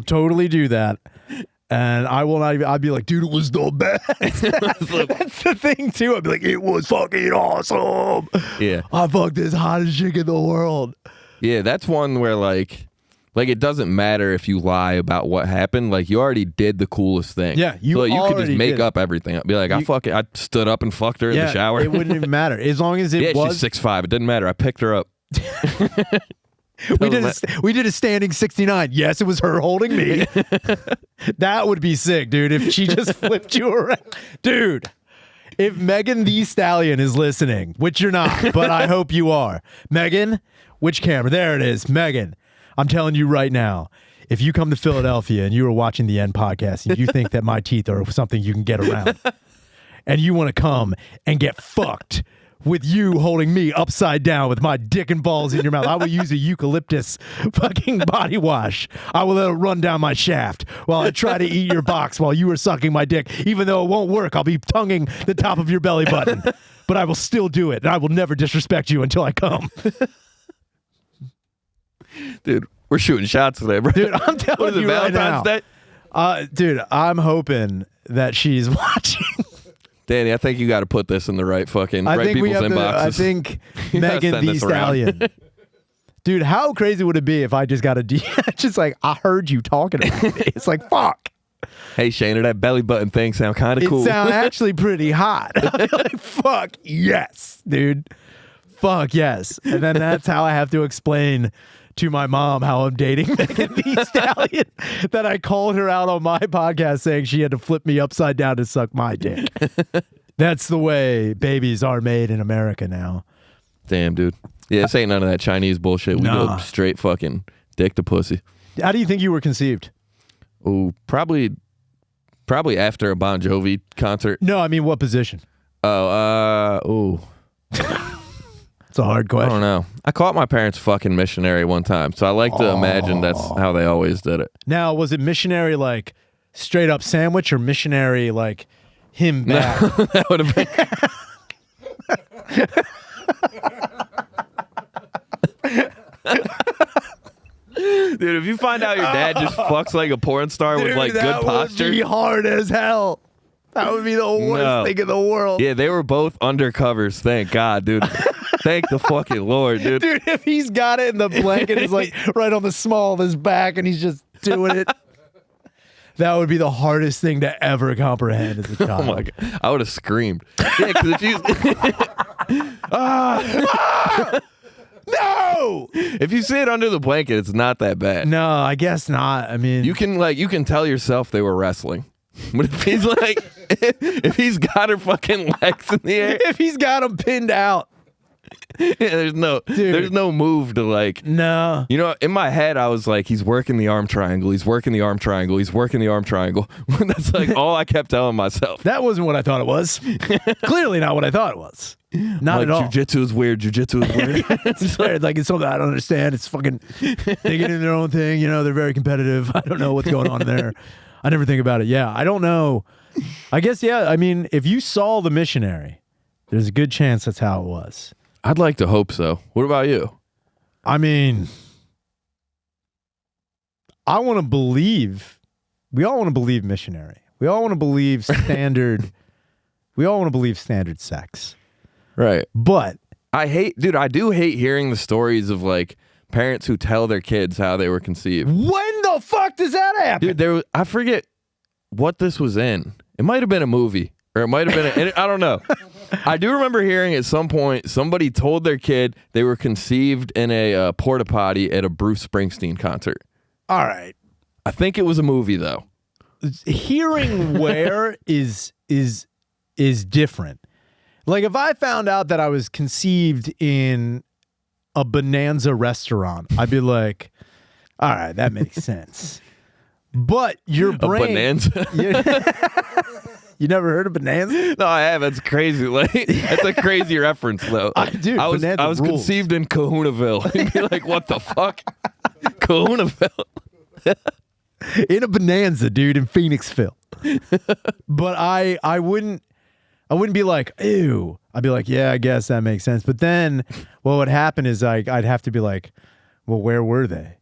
totally do that." And I will not even. I'd be like, "Dude, it was the best." That's the thing too. I'd be like, "It was fucking awesome." Yeah. I fucked this hottest chick in the world. Yeah, that's one where like it doesn't matter if you lie about what happened. Like you already did the coolest thing. Yeah, you so, like, you could just already make did. up everything. Be like, I stood up and fucked her in the shower. It wouldn't even matter as long as it yeah, was. she's 6'5". It didn't matter. I picked her up. We did a standing 69. Yes, it was her holding me. That would be sick, dude, if she just flipped you around. Dude, if Megan Thee Stallion is listening, which you're not, but I hope you are. Megan, which camera? There it is. Megan, I'm telling you right now, if you come to Philadelphia and you are watching the End podcast and you think that my teeth are something you can get around and you want to come and get fucked with you holding me upside down with my dick and balls in your mouth, I will use a eucalyptus fucking body wash. I will let it run down my shaft while I try to eat your box while you are sucking my dick. Even though it won't work, I'll be tonguing the top of your belly button. But I will still do it, and I will never disrespect you until I come. Dude, we're shooting shots today, bro. Dude, I'm telling What is it, you right Valentine's now. Day? Dude, I'm hoping that she's watching. Danny, I think you got to put this in the right fucking I right think we people's have to. inboxes. I think You gotta Megan send Thee this around. Stallion. Dude, how crazy would it be if I just got a D? Just like, I heard you talking about me. It's like, fuck. Hey, Shayna, that belly button thing sound kind of It cool. sounds actually pretty hot. I'd be like, fuck yes, dude. Fuck yes. And then that's how I have to explain to my mom how I'm dating Megan Thee Stallion, that I called her out on my podcast saying she had to flip me upside down to suck my dick. That's the way babies are made in America now. Damn, dude. Yeah, this ain't none of that Chinese bullshit. We Nah. go straight fucking dick to pussy. How do you think you were conceived? Oh, probably after a Bon Jovi concert. No, I mean, what position? It's a hard I question. don't know. I caught my parents fucking missionary one time, so I like to imagine that's how they always did it. Now, was it missionary like straight up sandwich or missionary like him back? That would have been. Dude, if you find out your dad just fucks like a porn star with like good posture. That would be hard as hell. That would be the worst thing in the world. Yeah, they were both undercovers. Thank God, dude. Thank the fucking Lord, dude. Dude, if he's got it and the blanket is like right on the small of his back and he's just doing it, that would be the hardest thing to ever comprehend as a child. Oh my God. I would have screamed. Yeah, because if you No! if you see it under the blanket, it's not that bad. No, I guess not. I mean, You can tell yourself they were wrestling. But if he's like if he's got her fucking legs in the air, if he's got him pinned out. there's no move to like. No. You know, in my head, I was like, he's working the arm triangle. He's working the arm triangle. He's working the arm triangle. That's like all I kept telling myself. That wasn't what I thought it was. Clearly not what I thought it was. Not Like, at all. Jiu-jitsu is weird. Jiu-jitsu is weird. It's weird. Like, it's something I don't understand. It's fucking, they get in their own thing. You know, they're very competitive. I don't know what's going on there. I never think about it. Yeah, I don't know. I guess, yeah. I mean, if you saw The Missionary, there's a good chance that's how it was. I'd like to hope so. What about you? I mean, I want to believe, we all want to believe missionary. We all want to believe standard, we all want to believe standard sex. Right. But I do hate hearing the stories of like parents who tell their kids how they were conceived. when the fuck does that happen? Dude, I forget what this was in. It might have been a movie, Or it might have been, I don't know. I do remember hearing at some point somebody told their kid they were conceived in a porta potty at a Bruce Springsteen concert. All right. I think it was a movie though. Hearing where is different. Like if I found out that I was conceived in a Bonanza restaurant, I'd be like, all right, that makes sense. But your brain, A Bonanza? You never heard of Bonanza? No, I have. That's crazy. Like that's a crazy reference though. I was Bonanza rules. conceived in Kahunaville. You'd be like, what the fuck? Kahunaville. In a Bonanza, dude, in Phoenixville. But I wouldn't be like, ew. I'd be like, yeah, I guess that makes sense. But then what would happen is I'd have to be like, well, where were they?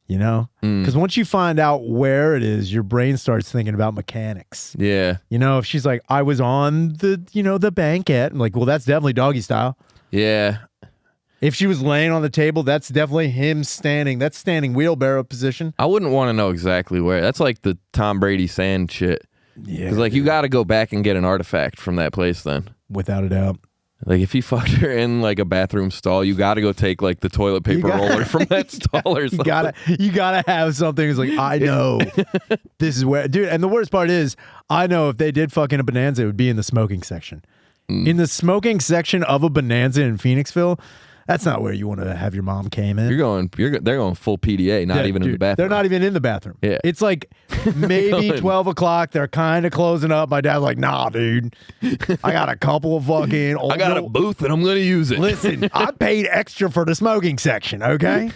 You know? Because once you find out where it is, your brain starts thinking about mechanics. Yeah. You know, if she's like, I was on the banquette, I'm like, well, that's definitely doggy style. Yeah. If she was laying on the table, that's definitely him standing. That's standing wheelbarrow position. I wouldn't want to know exactly where. That's like the Tom Brady sand shit. Yeah. Because like you got to go back and get an artifact from that place then. Without a doubt. Like if you fucked her in like a bathroom stall, you got to go take like the toilet paper roller from that stall or something. You gotta have something that's like, I know this is where, dude. And the worst part is, I know if they did fuck in a Bonanza, it would be in the smoking section. In the smoking section of a Bonanza in Phoenixville, that's not where you want to have your mom came in. They're going full PDA, not even in the bathroom. They're not even in the bathroom. Yeah. It's like maybe 12 o'clock. They're kind of closing up. My dad's like, nah, dude. I got a couple of fucking old. I got a booth and I'm going to use it. Listen, I paid extra for the smoking section, okay?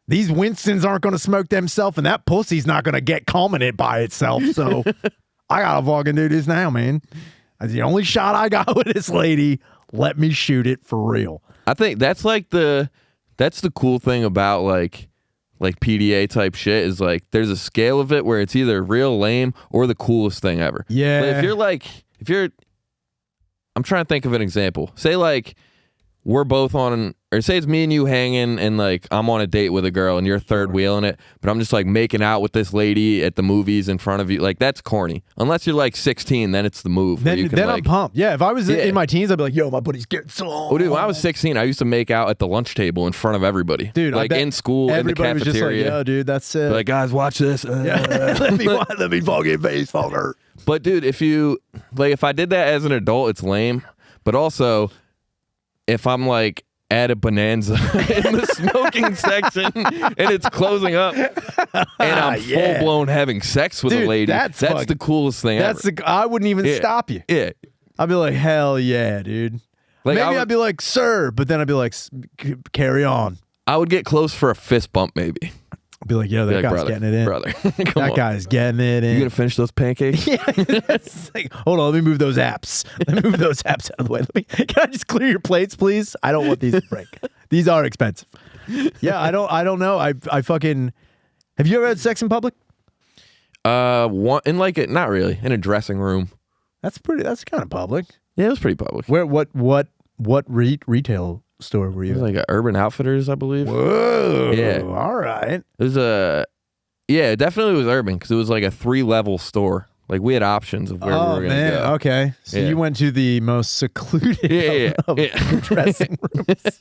These Winstons aren't going to smoke themselves, and that pussy's not going to get commented by itself. So I got to fucking do this now, man. That's the only shot I got with this lady. Let me shoot it for real. I think that's the cool thing about like PDA type shit is like there's a scale of it where it's either real lame or the coolest thing ever. Yeah. But if you're I'm trying to think of an example. Say like we're both on, or say it's me and you hanging and like I'm on a date with a girl and you're third wheeling it, but I'm just like making out with this lady at the movies in front of you. Like that's corny. Unless you're like 16, then it's the move. Then like, I'm pumped. Yeah, if I was in my teens, I'd be like, yo, my buddy's getting so. Oh, dude, when I was 16, I used to make out at the lunch table in front of everybody. Dude, like in school, in the everybody was just like, cafeteria. yo, dude, that's it. Like, guys, watch this. let me fucking face fucker. But dude, if I did that as an adult, it's lame. But also, if I'm like at a Bonanza in the smoking section and it's closing up and I'm full blown having sex with a lady, that's the coolest thing ever. I wouldn't even stop you. Yeah. I'd be like, hell yeah, dude. Like maybe I'd be like, sir, but then I'd be like, carry on. I would get close for a fist bump, maybe. I'd be like, yo, that guy's getting it in. Brother. That guy's getting it in. You gonna finish those pancakes? Yeah. It's like, hold on, let me move those apps. Let me move those apps out of the way. Can I just clear your plates, please? I don't want these to break. These are expensive. Yeah, I don't know. I fucking. Have you ever had sex in public? Not really. In a dressing room. That's kind of public. Yeah, it was pretty public. Where? What retail store were you? It was like a Urban Outfitters, I believe. Whoa. Yeah. All right. It was it definitely was urban because it was like a 3-level store. Like we had options of where we were going to go. Okay. So you went to the most secluded of dressing rooms.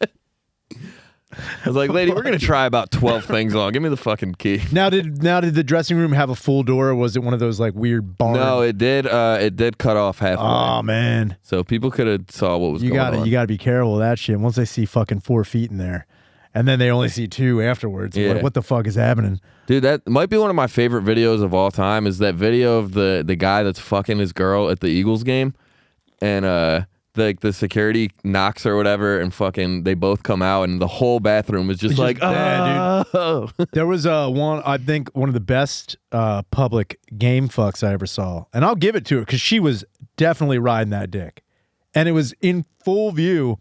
I was like, lady, we're going to try about 12 things on. Give me the fucking key. Now did the dressing room have a full door, or was it one of those like weird barn? No, it did. It did cut off halfway. Oh man. So people could have saw what was going on. You gotta be careful of that shit. Once they see fucking 4 feet in there, and then they only see 2 afterwards. Yeah. What the fuck is happening? Dude, that might be one of my favorite videos of all time. Is that video of the guy that's fucking his girl at the Eagles game, and the security knocks or whatever, and fucking they both come out, and the whole bathroom is just like, oh. There was I think one of the best public game fucks I ever saw, and I'll give it to her because she was definitely riding that dick, and it was in full view,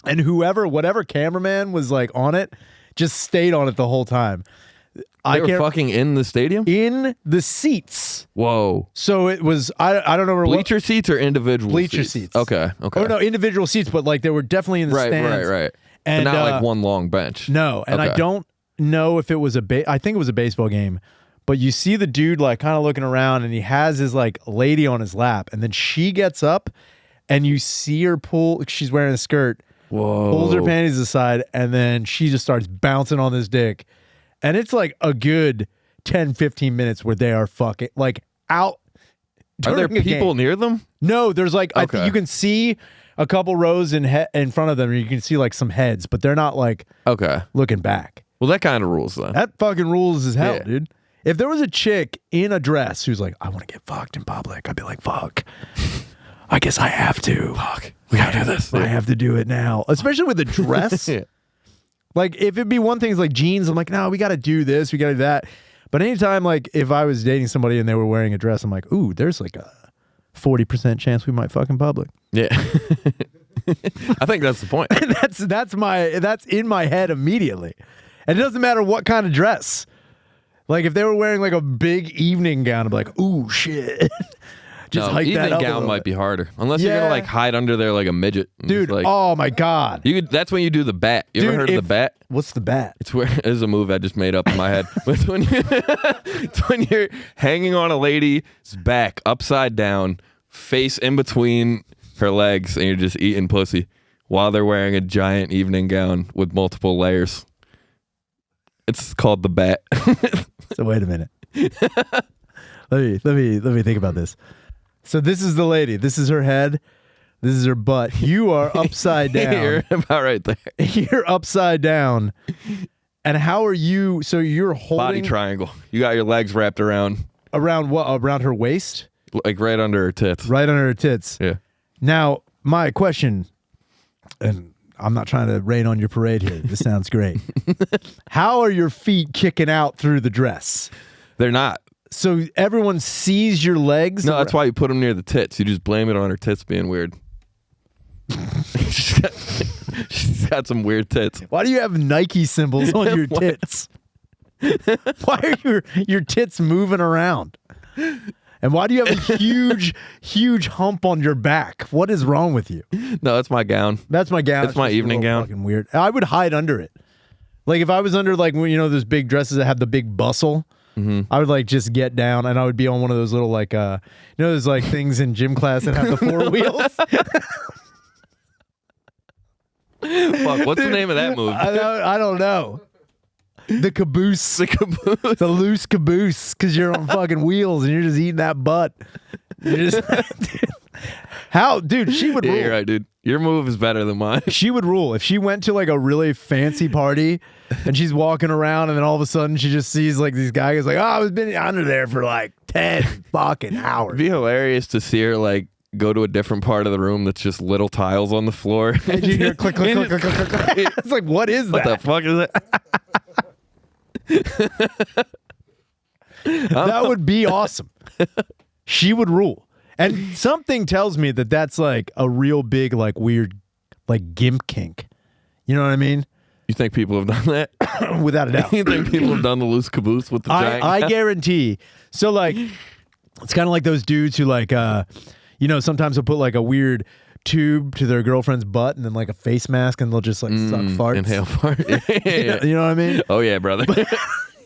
and whatever cameraman was like on it, just stayed on it the whole time. They were fucking in the stadium? In the seats. Whoa. So it was, I don't know. Bleacher seats or individual bleacher seats? seats. Okay. Oh, no, individual seats, but like they were definitely in the stands. Right. And but not like one long bench. No, and I don't know if it was I think it was a baseball game, but you see the dude like kind of looking around, and he has his like lady on his lap, and then she gets up, and you see her pull. She's wearing a skirt. Whoa. Pulls her panties aside, and then she just starts bouncing on this dick, and it's like a good 10-15 minutes where they are fucking like out. Are there during a people game. near them? No, there's like I Okay. think you can see a couple rows in front of them, and you can see like some heads, but they're not like Okay. looking back. Well, that kind of rules then. That fucking rules as hell, Yeah. dude. If there was a chick in a dress who's like, I want to get fucked in public, I'd be like, fuck. I guess I have to. Fuck. We gotta do this. I have to do it now. Especially with a dress. Yeah. Like, if it'd be one thing, like jeans, I'm like, no, we got to do this, we got to do that. But anytime, like, if I was dating somebody and they were wearing a dress, I'm like, ooh, there's like a 40% chance we might fuck in public. Yeah. I think that's the point. That's in my head immediately. And it doesn't matter what kind of dress. Like, if they were wearing like a big evening gown, I'd be like, ooh, shit. Just No, hike that evening up a gown little might bit. be harder. Unless you're Yeah. gonna like hide under there like a midget. And Dude, just, like, oh my God. that's when you do the bat. You ever Dude, heard of the bat? What's the bat? It's where it's a move I just made up in my head. It's when you're hanging on a lady's back upside down, face in between her legs, and you're just eating pussy while they're wearing a giant evening gown with multiple layers. It's called the bat. So wait a minute. let me think about this. So this is the lady. This is her head. This is her butt. You are upside down. You're about right there. You're upside down. And how are you? So you're Body holding triangle. You got your legs wrapped around around what? Around her waist? like right under her tits. Right under her tits. Yeah. Now, my question, and I'm not trying to rain on your parade here. This sounds great. How are your feet kicking out through the dress? They're not. So everyone sees your legs? No, that's why you put them near the tits. You just blame it on her tits being weird. she's got some weird tits. Why do you have Nike symbols on your tits? Why are your tits moving around? And why do you have a huge hump on your back? What is wrong with you? No, that's my gown. That's my gown. It's my just a evening little gown. Fucking weird. I would hide under it. Like if I was under like those big dresses that have the big bustle. I would like just get down and I would be on one of those little like those like things in gym class that have the four wheels. Fuck, what's the name of that move? I don't know. The caboose. The caboose. The loose caboose, because you're on fucking wheels and you're just eating that butt. You're just dude, she would Yeah, rule. you're right, dude. Your move is better than mine. She would rule. If she went to like a really fancy party and she's walking around and then all of a sudden she just sees like these guys like, oh, I was been under there for like 10 fucking hours. It'd be hilarious to see her like go to a different part of the room that's just little tiles on the floor. And you hear click, click, click, click, click, click. It's like, what is What the that? fuck is that? That would be awesome. She would rule. And something tells me that that's like a real big, like weird, like gimp kink. You know what I mean? You think people have done that? Without a doubt. You think people have done the loose caboose with the giant? I guarantee. So like, it's kind of like those dudes who like, sometimes they'll put like a weird tube to their girlfriend's butt and then like a face mask and they'll just like suck farts. Inhale fart. Yeah. You know what I mean? Oh yeah, brother.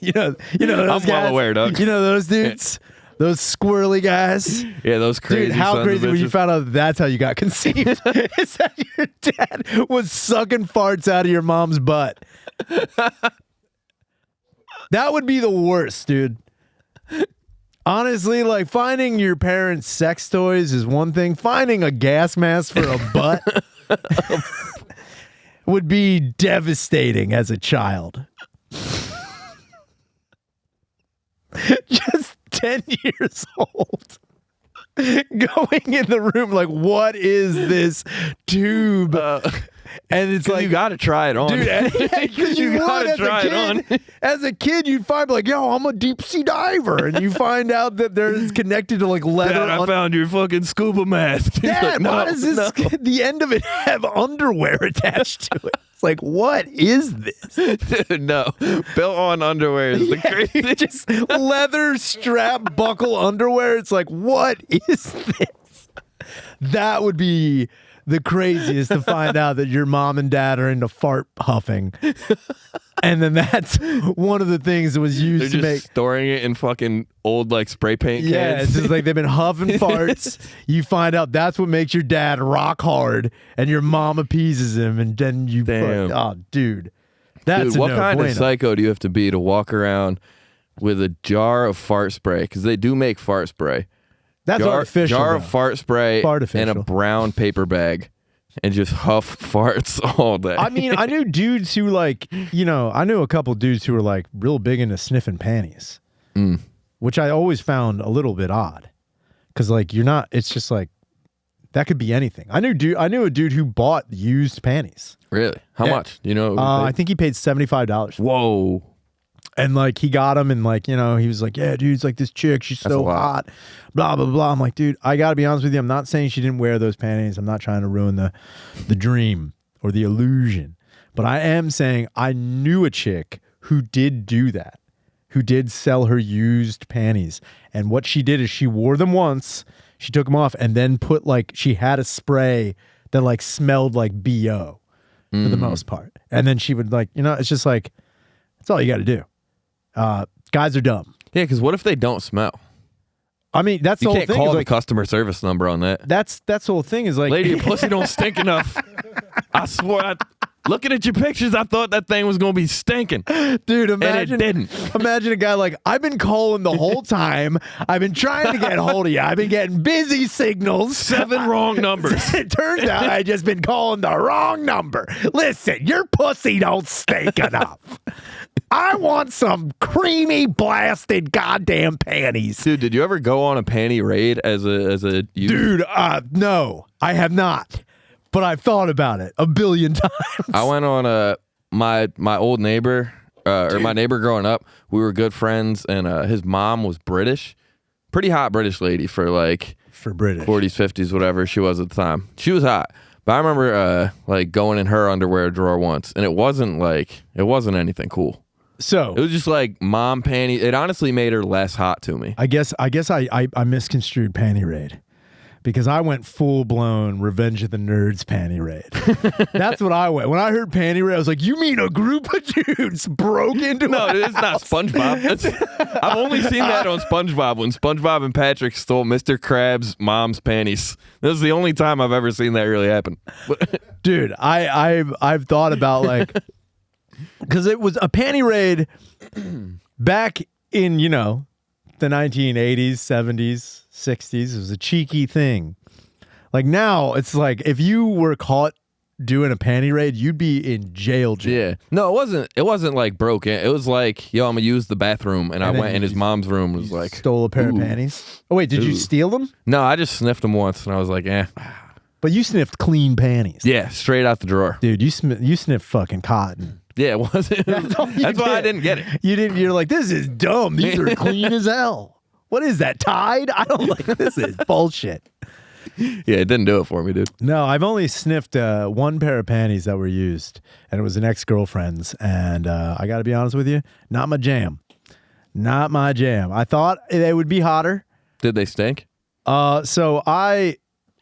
You know those I'm guys. well aware, Doug. You know those dudes, those squirrely guys. Yeah, those crazy. Dude, how sons of crazy when you bitches. found out that's how you got conceived? Is that your dad was sucking farts out of your mom's butt? That would be the worst, dude. Honestly, like finding your parents' sex toys is one thing. Finding a gas mask for a butt would be devastating as a child. Just 10 years old. Going in the room like, what is this tube? And it's like, you got to try it on, dude, because you gotta would try as a it kid. As a kid, you'd find like, yo, I'm a deep sea diver, and you find out that there's connected to like leather. Dad, I found your fucking scuba mask. He's Dad, like, why does this? The end of it have underwear attached to it? It's like, what is this? Dude, no, built on underwear is the crazy. Just leather strap buckle underwear. It's like, what is this? That would be the craziest to find out that your mom and dad are into fart huffing. And then that's one of the things that was used They're to just make. storing it in fucking old like spray paint Yeah, cans. it's just like they've been huffing farts. You find out that's what makes your dad rock hard, and your mom appeases him, and then you. Damn. Oh, dude, that's Dude, a what no kind bueno. of psycho do you have to be to walk around with a jar of fart spray? Because they do make fart spray. That's artificial. Jar though. of fart spray Fartificial. and a brown paper bag, and just huff farts all day. I mean, I knew dudes who like, I knew a couple dudes who were like real big into sniffing panties, which I always found a little bit odd, because like it's just like that could be anything. I knew a dude who bought used panties. Really? How much? You know? I think he paid $75. Whoa. And like he got him, and like he was like, yeah, dude, it's like this chick, she's That's a so lot. hot, blah blah blah. I'm like, dude, I gotta be honest with you. I'm not saying she didn't wear those panties. I'm not trying to ruin the dream or the illusion, but I am saying I knew a chick who did do that, who did sell her used panties, and what she did is she wore them once, she took them off, and then she had a spray that like smelled like BO for the most part, and then she would like, it's just like that's all you got to do. Guys are dumb. Yeah, because what if they don't smell? I mean, that's the You whole can't thing. call is the like, customer service number on that. that's the whole thing is like, Lady, your pussy don't stink enough. I swear, looking at your pictures, I thought that thing was going to be stinking. dude, imagine, And it didn't. imagine a guy like, I've been calling the whole time. I've been trying to get hold of you. I've been getting busy signals. 7 wrong numbers. It turns out I just been calling the wrong number. Listen, your pussy don't stink enough. I want some creamy blasted goddamn panties. Dude, did you ever go on a panty raid as a youth? Dude, no, I have not. But I've thought about it a billion times. I went on my old neighbor, or my neighbor growing up. We were good friends, and his mom was British. Pretty hot British lady for like For British. 40s, 50s, whatever she was at the time. She was hot. But I remember like going in her underwear drawer once, and it wasn't anything cool. So It was just like mom panties. It honestly made her less hot to me. I guess I misconstrued panty raid, because I went full blown Revenge of the Nerds panty raid. That's what I went. When I heard panty raid, I was like, you mean a group of dudes broke into No, a it's not SpongeBob. I've only seen that on SpongeBob when SpongeBob and Patrick stole Mr. Krabs' mom's panties. This is the only time I've ever seen that really happen. Dude, I've thought about like, because it was a panty raid back in, the 1980s, 70s, 60s. It was a cheeky thing. Like now, it's like if you were caught doing a panty raid, you'd be in jail. Yeah. No, it wasn't like broken. It was like, yo, I'm gonna use the bathroom, and I then went in his mom's room and was like, Stole a pair of ooh. panties. Oh wait, did you Ooh. steal them? No, I just sniffed them once, and I was like, eh. But you sniffed clean panties. Yeah, straight out the drawer. Dude, you sniffed fucking cotton. Yeah, it wasn't. That's all you That's why I did. didn't get it. You're like, this is dumb. These are clean as hell. What is that, Tide? I don't like this. Is bullshit. Yeah, it didn't do it for me, dude. No, I've only sniffed one pair of panties that were used, and it was an ex-girlfriend's. And I got to be honest with you, not my jam. Not my jam. I thought they would be hotter. Did they stink? So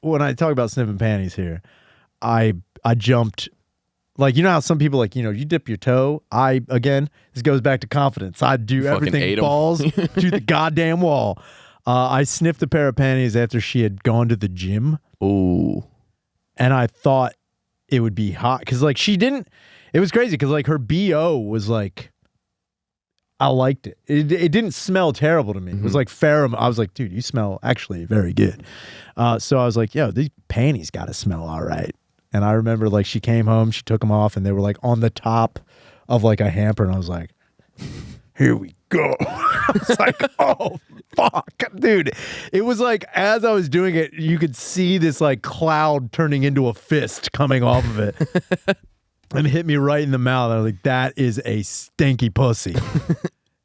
when I talk about sniffing panties here, I jumped. Like, you know how some people, like, you dip your toe. This goes back to confidence. I do fucking ate everything 'em. balls to the goddamn wall. I sniffed a pair of panties after she had gone to the gym, Ooh. and I thought it would be hot. Because, like, she didn't. It was crazy because, like, her BO was, like, I liked it. It didn't smell terrible to me. It was like pheromone. I was like, dude, you smell actually very good. So I was like, yo, these panties got to smell all right. And I remember, like, she came home, she took them off, and they were, like, on the top of, like, a hamper. And I was like, here we go. I was like, oh, fuck. Dude, it was like, as I was doing it, you could see this, like, cloud turning into a fist coming off of it. And it hit me right in the mouth. I was like, that is a stinky pussy.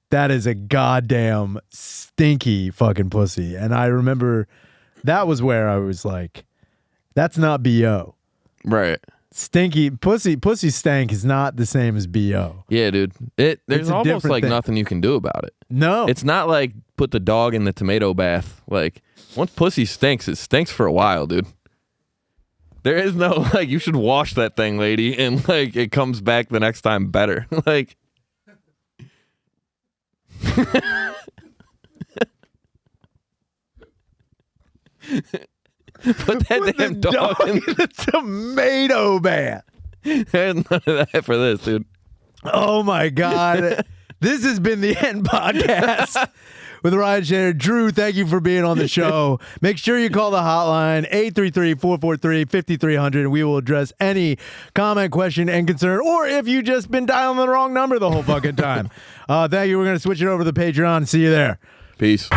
That is a goddamn stinky fucking pussy. And I remember that was where I was like, that's not BO. Right. Stinky pussy stank is not the same as BO. Yeah, dude. There's It's a almost different like thing. nothing you can do about it. No. It's not like put the dog in the tomato bath. Like, once pussy stinks, it stinks for a while, dude. There is no like you should wash that thing, lady, and like it comes back the next time better. Like put that Put damn the dog in. the tomato man. There's none of that for this, dude. Oh my God. This has been the End Podcast with Ryan Shaner. Drew, thank you for being on the show. Make sure you call the hotline 833-443-5300 and we will address any comment, question, and concern, or if you just been dialing the wrong number the whole fucking time. Thank you. We're going to switch it over to the Patreon. See you there. Peace.